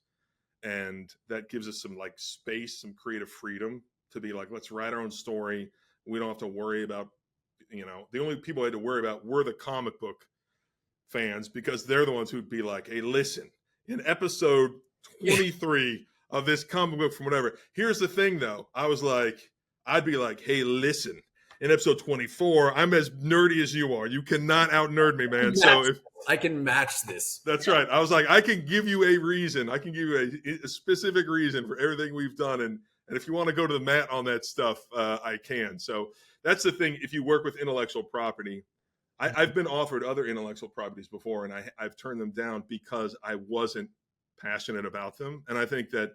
And that gives us some like space, some creative freedom to be like, let's write our own story. We don't have to worry about, the only people I had to worry about were the comic book fans, because they're the ones who'd be like, hey, listen, in episode 23 of this comic book from whatever, here's the thing though. I'd be like, hey, listen, in episode 24, I'm as nerdy as you are. You cannot out nerd me, man. So if I can match this. That's right. I was like, I can give you a reason. I can give you a specific reason for everything we've done. And if you want to go to the mat on that stuff, I can. So that's the thing. If you work with intellectual property, I've been offered other intellectual properties before, and I've turned them down because I wasn't passionate about them. And I think that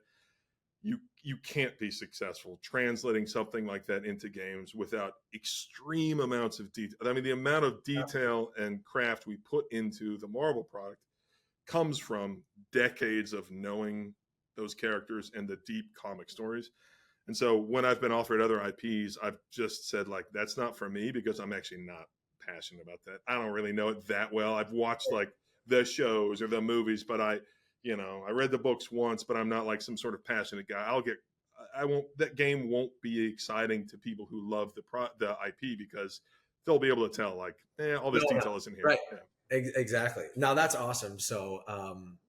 you can't be successful translating something like that into games without extreme amounts of detail. I mean, the amount of detail and craft we put into the Marvel product comes from decades of knowing those characters and the deep comic stories. And so when I've been offered other IPs, I've just said, like, that's not for me because I'm actually not passionate about that. I don't really know it that well. I've watched like the shows or the movies, but I read the books once, but I'm not like some sort of passionate guy. That game won't be exciting to people who love the IP because they'll be able to tell like, all No, this no. detail isn't here. Right. Yeah. Exactly. Now that's awesome. So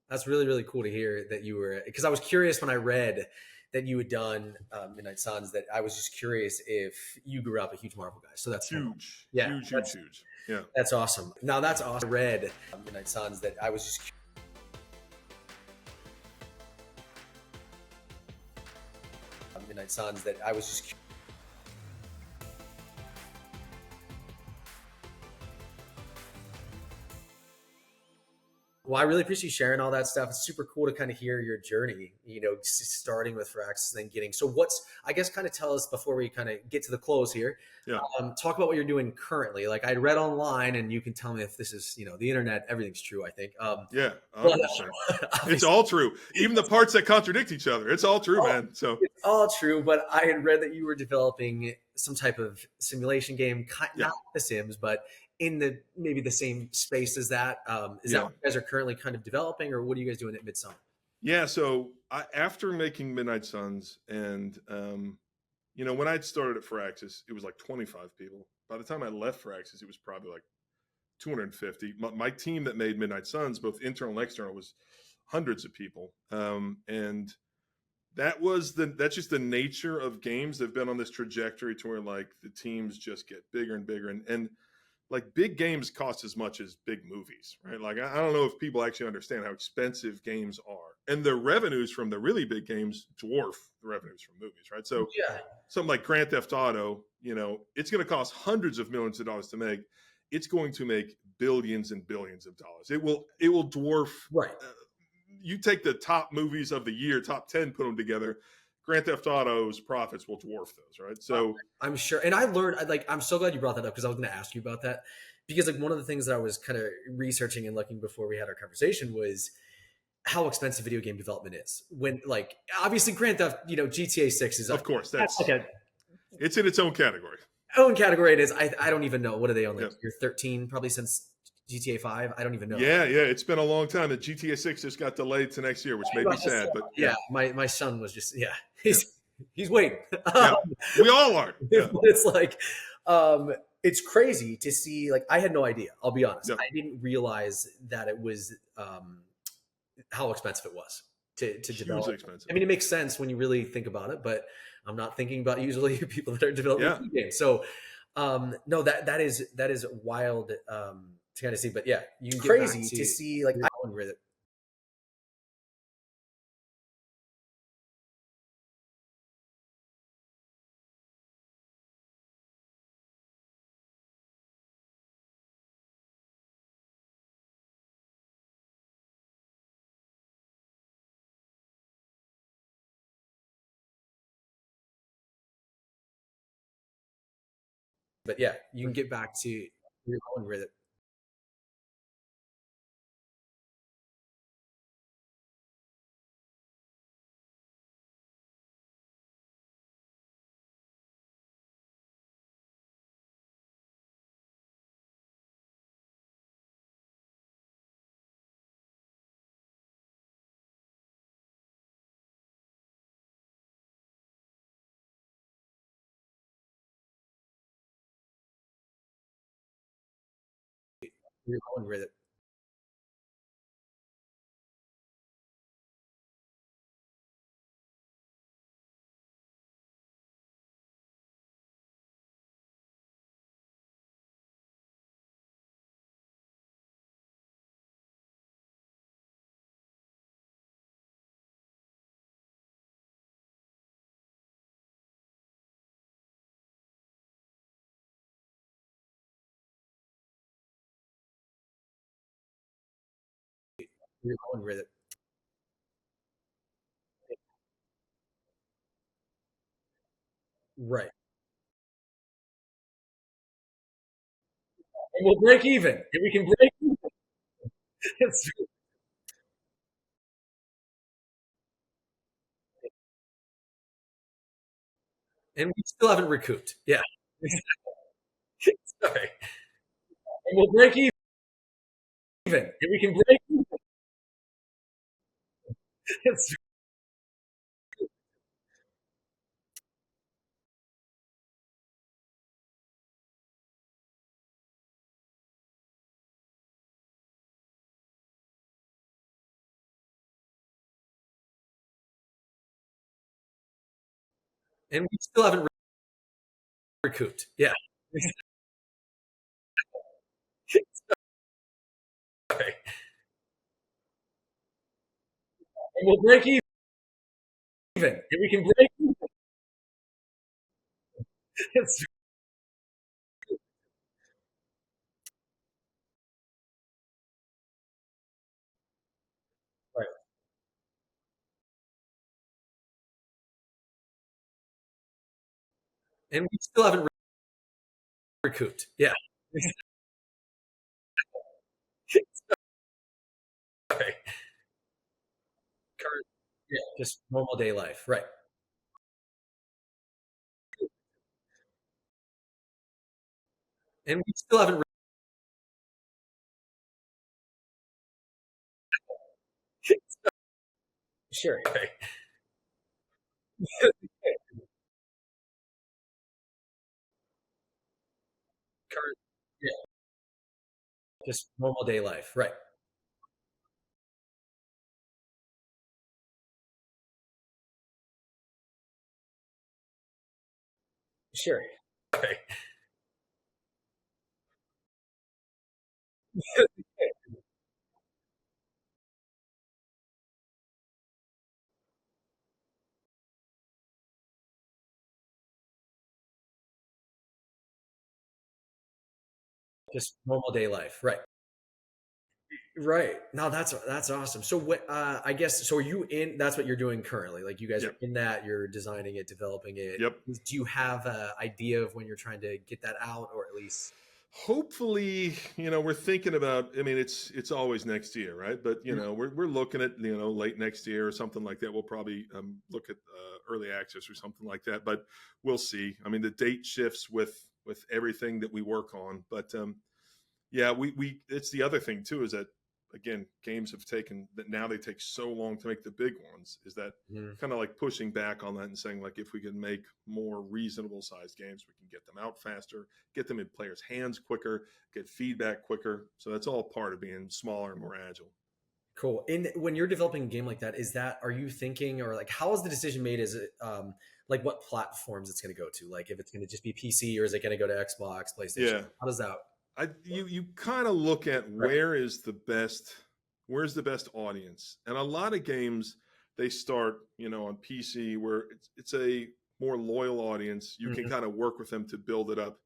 that's really, really cool to hear that you were, because I was curious when I read that you had done Midnight Suns, that I was just curious if you grew up a huge Marvel guy. So that's cool. Huge, Yeah, huge, huge, huge. Yeah. that's awesome. Now that's awesome. I read Midnight Suns, that I was just Midnight Suns, that I was just Well, I really appreciate you sharing all that stuff. It's super cool to kind of hear your journey, starting with Firaxis and then getting. So, what's, I guess, kind of tell us before we kind of get to the close here, Yeah. talk about what you're doing currently. Like, I read online, and you can tell me if this is, the internet, everything's true, I think. Yeah, Well, 100%. It's all true. Even the parts that contradict each other. It's all true, man. So it's all true, but I had read that you were developing some type of simulation game, yeah. not The Sims, but in maybe the same space as that. Is that what you guys are currently kind of developing, or what are you guys doing at Midsummer? Yeah, so after making Midnight Suns, and when I'd started at Firaxis, it was like 25 people. By the time I left Firaxis, it was probably like 250. My team that made Midnight Suns, both internal and external, was hundreds of people, and that's just the nature of games. They've been on this trajectory to where like the teams just get bigger and bigger, and like big games cost as much as big movies, right? Like I don't know if people actually understand how expensive games are, and the revenues from the really big games dwarf the revenues from movies, right? So Yeah. something like Grand Theft Auto, it's going to cost hundreds of millions of dollars to make. It's going to make billions and billions of dollars. It will dwarf. Right. You take the top movies of the year, top 10, put them together. Grand Theft Auto's profits will dwarf those, right? So I'm sure. And I learned, like, I'm so glad you brought that up, because I was going to ask you about that. Because, like, one of the things that I was kind of researching and looking before we had our conversation was how expensive video game development is. When, like, obviously Grand Theft, GTA 6 is, of course, that's okay. It's in its own category. Own category it is. I don't even know. What are they on? Like, Yep. year 13, probably since GTA 5. I don't even know. Yeah. It's been a long time. The GTA 6 just got delayed to next year, which made me sad. But yeah, my son was just he's waiting. Yeah, we all are. Yeah. It's like, it's crazy to see. Like, I had no idea. I'll be honest. Yep. I didn't realize that it was how expensive it was to develop. Hugely expensive. I mean, it makes sense when you really think about it, but I'm not thinking about usually people that are developing games. So, no, that is wild to kind of see. But yeah, you can get crazy to see, like, going with it. But yeah, you can get back to you're going with it. You're going with it. You're going with it. Right. And we'll break even. And we can break even. It's true. And we still haven't recouped. Yeah. Sorry. And we'll break even. And we can break even. It's true. and we still haven't recouped. Yeah. Okay. And we'll break even. If we can break even, it's right. And we still haven't recouped. Yeah. Okay. Current, yeah, just normal day life. Right. And we still haven't sure. Okay. Current, yeah, just normal day life. Right. Sure. Okay. Just normal day life. Right. Right. No, that's awesome. So what I guess so are you in that's what you're doing currently. Like you guys are Yep. in that, you're designing it, developing it. Yep. Do you have an idea of when you're trying to get that out or at least Hopefully, we're thinking about. I mean, it's always next year, right? But Mhm. we're looking at late next year or something like that. We'll probably look at early access or something like that. But we'll see. I mean, the date shifts with everything that we work on. But yeah, we it's the other thing too is that again, games have taken that now they take so long to make the big ones. Is that Mhm. kind of like pushing back on that and saying like if we can make more reasonable sized games, we can get them out faster, get them in players' hands quicker, get feedback quicker. So that's all part of being smaller and more agile. Cool. And when you're developing a game like that, is that are you thinking or like how is the decision made? Is it like what platforms it's going to go to? Like if it's going to just be PC or is it going to go to Xbox, PlayStation? Yeah, How does that you kind of look at right. where's the best audience, and a lot of games they start on PC where it's a more loyal audience. You can Mhm. kind of work with them to build it up,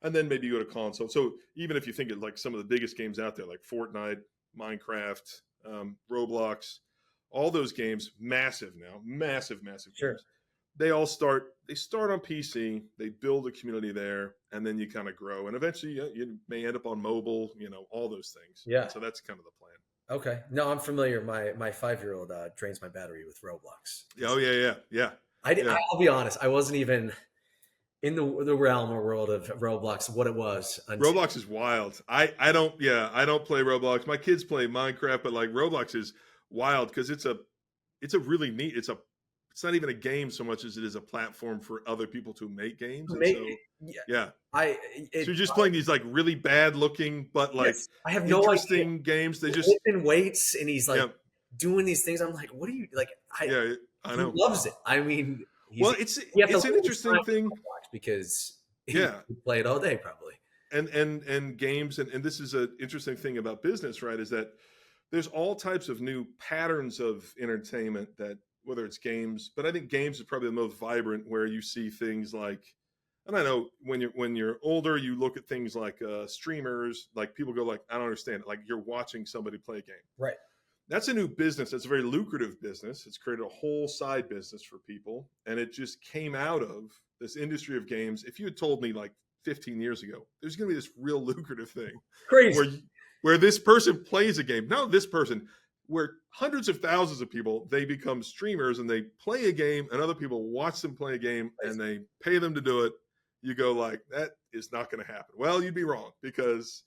and then maybe you go to console. So even if you think of like some of the biggest games out there, like Fortnite, Minecraft, Roblox, all those games, massive now, massive Sure. games. They start on PC, they build a community there, and then you kind of grow. And eventually you may end up on mobile, all those things. Yeah. And so that's kind of the plan. Okay. No, I'm familiar. My 5-year-old drains my battery with Roblox. Oh yeah. Yeah. I'll be honest. I wasn't even in the realm or world of Roblox what it was until Roblox is wild. I don't play Roblox. My kids play Minecraft, but like Roblox is wild because it's a really neat it's not even a game so much as it is a platform for other people to make games. And make so yeah, yeah. I So it you're just playing these like really bad looking but like yes. I have no idea. interesting games. They just Lifting weights and he's like yeah, doing these things. I'm like, what are you like? yeah, I He know. loves it. I mean, Well, you have to it's an limit his time interesting with thing. Roblox because he Yeah. would play it all day probably. And games and this is an interesting thing about business, right? Is that there's all types of new patterns of entertainment that whether it's games, but I think games is probably the most vibrant where you see things like and I know when you're older, you look at things like streamers, like people go like, I don't understand it. Like you're watching somebody play a game. Right. That's a new business. That's a very lucrative business. It's created a whole side business for people. And it just came out of this industry of games. If you had told me like 15 years ago, there's going to be this real lucrative thing Crazy. where where this person plays a game. No, this person, where hundreds of thousands of people, they become streamers and they play a game and other people watch them play a game Crazy. and they pay them to do it. You go like, that is not going to happen. Well, you'd be wrong because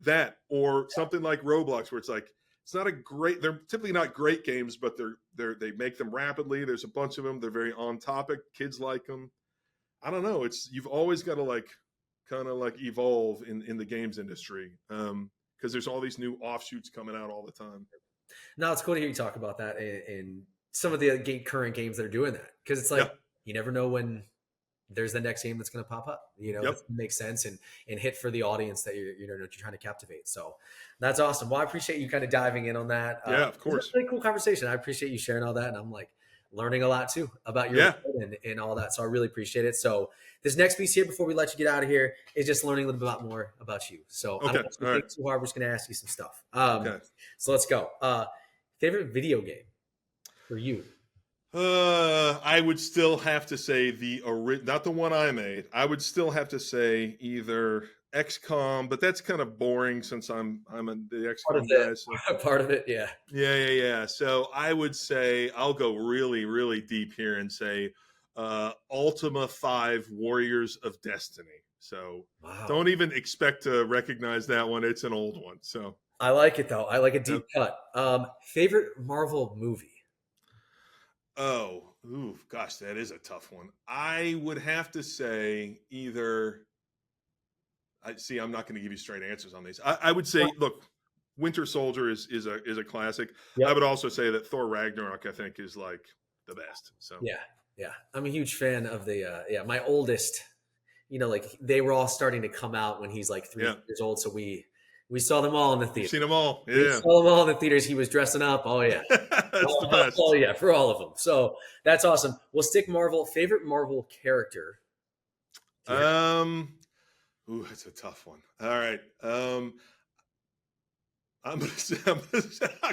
that or something like Roblox, where it's like it's not a great. They're typically not great games, but they make them rapidly. There's a bunch of them. They're very on topic. Kids like them. I don't know. It's you've always got to like kind of like evolve in the games industry because there's all these new offshoots coming out all the time. Now it's cool to hear you talk about that and some of the current games that are doing that because it's Yeah, like you never know when there's the next game that's going to pop up, Yep. that makes sense and hit for the audience that you're trying to captivate. So that's awesome. Well, I appreciate you kind of diving in on that. Yeah, of It's a course. really cool conversation. I appreciate you sharing all that. And I'm like learning a lot too about your Yeah. and all that. So I really appreciate it. So this next piece here, before we let you get out of here, is just learning a little bit more about you. So I Okay. don't want you to All think right. too hard. We're just going to ask you some stuff. Okay. So let's go. Favorite video game for you? I would still have to say not the one I made. I would still have to say either XCOM, but that's kind of boring since I'm the Part of XCOM guy. So it. Part of it. Yeah. yeah. So I would say I'll go really, really deep here and say Ultima 5 Warriors of Destiny. So Wow. don't even expect to recognize that one. It's an old one. So I like it though. I like a deep yep. cut. Favorite Marvel movie? Oh, ooh, gosh, that is a tough one. I would have to say either. I see. I'm not going to give you straight answers on these. I would say, look, Winter Soldier is a classic. Yep. I would also say that Thor Ragnarok, I think, is like the best. So Yeah. I'm a huge fan of the. My oldest. Like they were all starting to come out when he's like 3 years old. So we saw them all in the you've theater. seen them all. We Yeah, saw them all in the theaters. He was dressing up. Oh yeah. that's the best. Oh yeah, for all of them. So that's awesome. We'll stick Marvel. Favorite Marvel character? Ooh, that's a tough one. All right. I'm gonna say,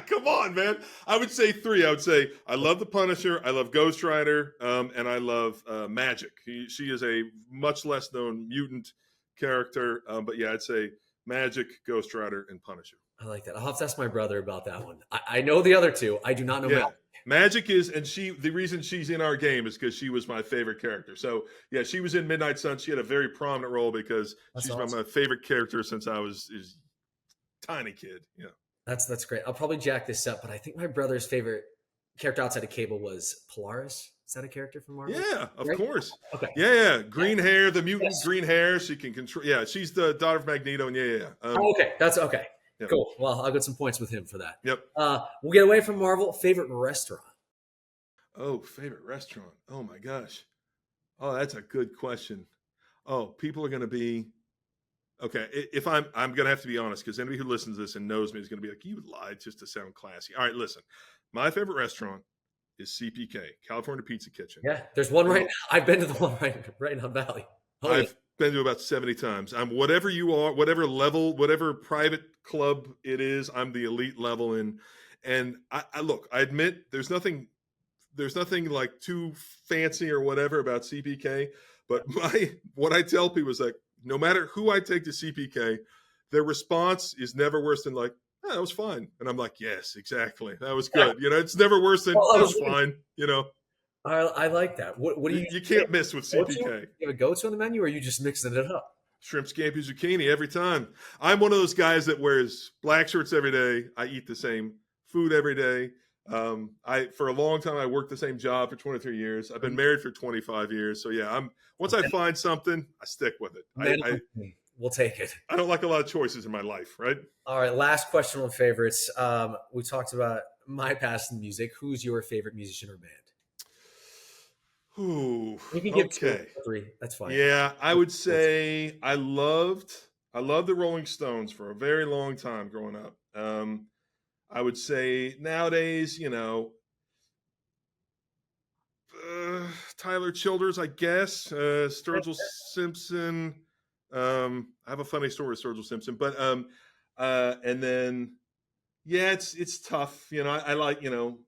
come on, man. I would say 3. I would say I love the Punisher, I love Ghost Rider, and I love Magic. She is a much less known mutant character, but yeah, I'd say Magic, Ghost Rider, and Punisher. I like that. I'll have to ask my brother about that one. I know the other two. I do not know. Yeah, Magic is, and the reason she's in our game is because she was my favorite character. So yeah, she was in Midnight Sun. She had a very prominent role because That's she's awesome. my favorite character since I was tiny kid. Yeah. That's great. I'll probably jack this up, but I think my brother's favorite character outside of Cable was Polaris. Is that a character from Marvel? Yeah, of Right? course. Okay. Yeah. Green hair, the mutant Yes. green hair. She can control. Yeah, she's the daughter of Magneto. And yeah. Okay. That's okay. Yep. Cool. Well, I'll get some points with him for that. Yep. We'll get away from Marvel. Favorite restaurant? Oh, favorite restaurant. Oh my gosh. Oh, that's a good question. Oh, people are going to be okay. If I'm going to have to be honest because anybody who listens to this and knows me is going to be like, you lied just to sound classy. All right, listen. My favorite restaurant is CPK, California Pizza Kitchen. Yeah, there's one right now. I've been to the one right in Hunt Valley. Oh, I've been to about 70 times. I'm whatever you are, whatever level, whatever private club it is, I'm the elite level in. And I look, I admit there's nothing like too fancy or whatever about CPK. But what I tell people is like, no matter who I take to CPK, their response is never worse than like, oh, that was fine. And I'm like, yes, exactly. That was good. It's never worse than that was fine. I like that. What do you can't miss with CPK. Do you have a go-to on the menu, or are you just mixing it up? Shrimp scampi zucchini every time. I'm one of those guys that wears black shirts every day. I eat the same food every day. For a long time I worked the same job for 23 years. I've been married for 25 years. So yeah, once I find something, I stick with it. We'll take it. I don't like a lot of choices in my life, right? All right, last question on favorites. We talked about my past in music. Who's your favorite musician or band? Ooh, You can give okay. 2 or 3. That's fine. Yeah, I would say I loved the Rolling Stones for a very long time growing up. I would say nowadays, Tyler Childers, I guess, Sturgill Simpson. I have a funny story with Sturgill Simpson, but and then yeah, it's tough. I like you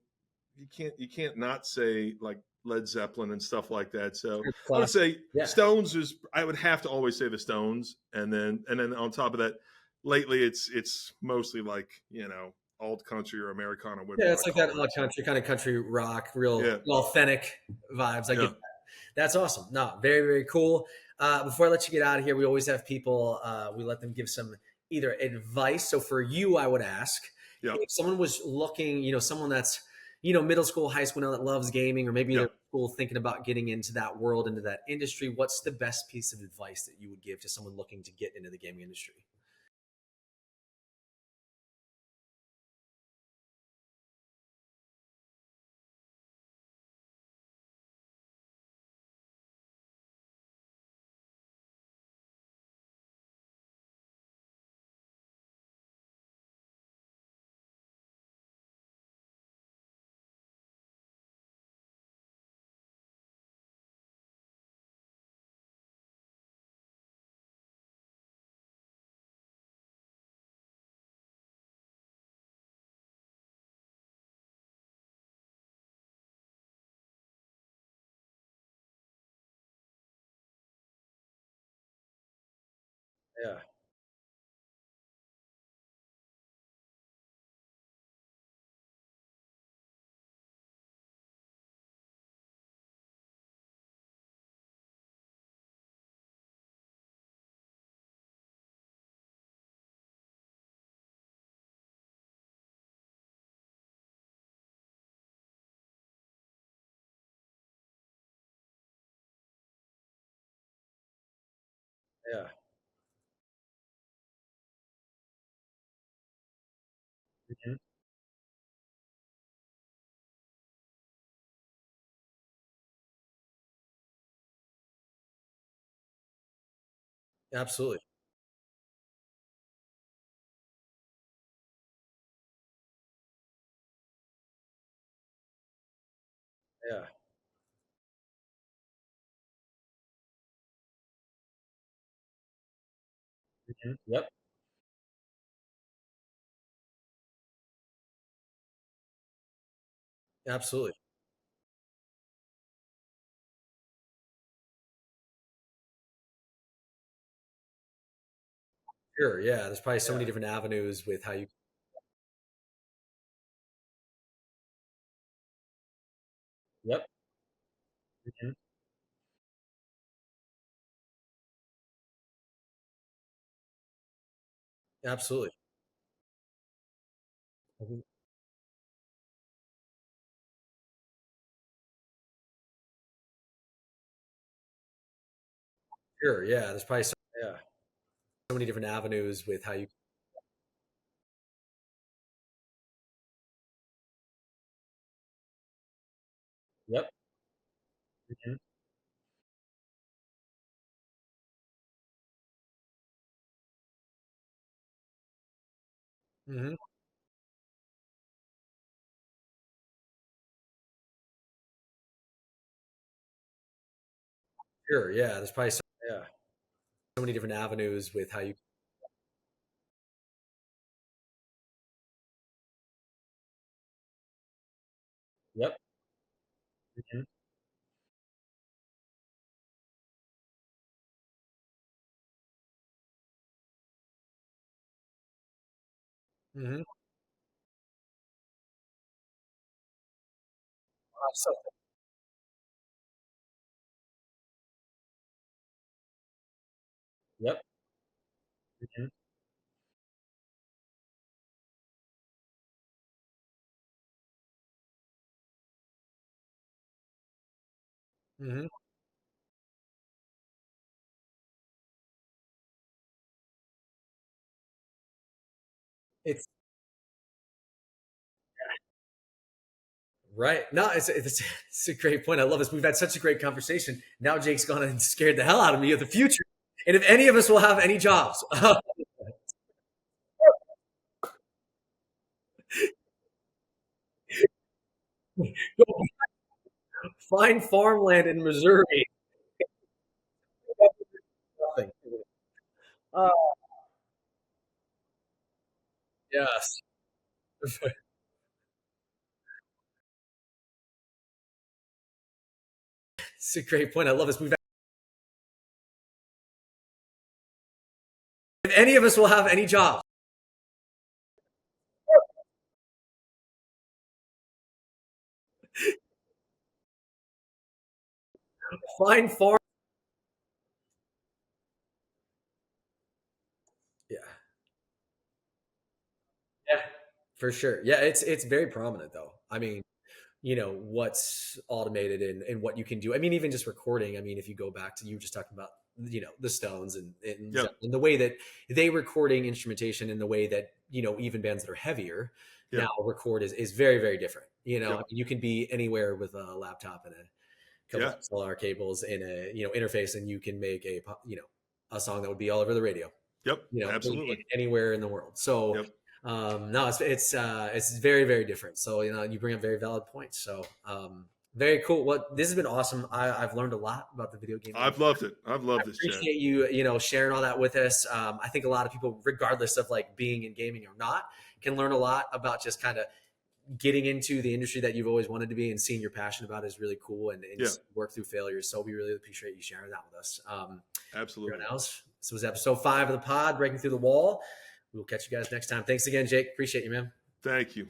can't not say like Led Zeppelin and stuff like that. So I would say Stones is. I would have to always say the Stones, and then on top of that, lately it's mostly like alt country or Americana. Yeah, it's like that alt country kind of country rock, real authentic vibes. I get that. That's awesome. No, very very cool. Before I let you get out of here, we always have people. We let them give some either advice. So for you, I would ask if someone was looking, someone that's middle school, high school now that loves gaming, or maybe they're school thinking about getting into that world, into that industry. What's the best piece of advice that you would give to someone looking to get into the gaming industry? Yeah. Yeah. Mhm. Absolutely. Yeah. Mhm. Yep. Absolutely. Sure. Yeah. There's probably so many different avenues with how you. Yep. Mhm. Absolutely. Mhm. Sure. Yeah. There's probably yeah, so many different avenues with how you. Yep. Mhm. Mhm. Sure. Yeah. There's probably yeah, so many different avenues with how you. Yep. Mhm. Mhm. So, yep. Mhm. Mhm. It's right. No, it's a great point. I love this. We've had such a great conversation. Now Jake's gone and scared the hell out of me of the future. And if any of us will have any jobs, go find farmland in Missouri. Nothing. Uh, yes. It's a great point. I love this. We've had, if any of us will have any jobs, find farm. Yeah. Yeah. For sure. Yeah, it's very prominent though. I mean, what's automated and what you can do. I mean, even just recording. I mean, if you go back to you were just talking about the Stones Yep. and the way that they recording instrumentation in the way that even bands that are heavier now Yep. record is very very different. I Yep. mean, you can be anywhere with a laptop and a couple Yeah. of XLR cables and a interface, and you can make a song that would be all over the radio, Yep. Absolutely. anywhere in the world. So Yep. no, it's very very different. So you bring up very valid points. So very cool. What this has been awesome. I've learned a lot about the video game industry. I've loved it. I've I loved this chat. appreciate you sharing all that with us. I think a lot of people, regardless of like being in gaming or not, can learn a lot about just kind of getting into the industry that you've always wanted to be and seeing your passion about it is really cool, and Yeah, work through failures. So we really appreciate you sharing that with us. absolutely. Everyone else, this was episode 5 of the pod, Breaking Through the Wall. We will catch you guys next time. Thanks again, Jake. Appreciate you, man. Thank you.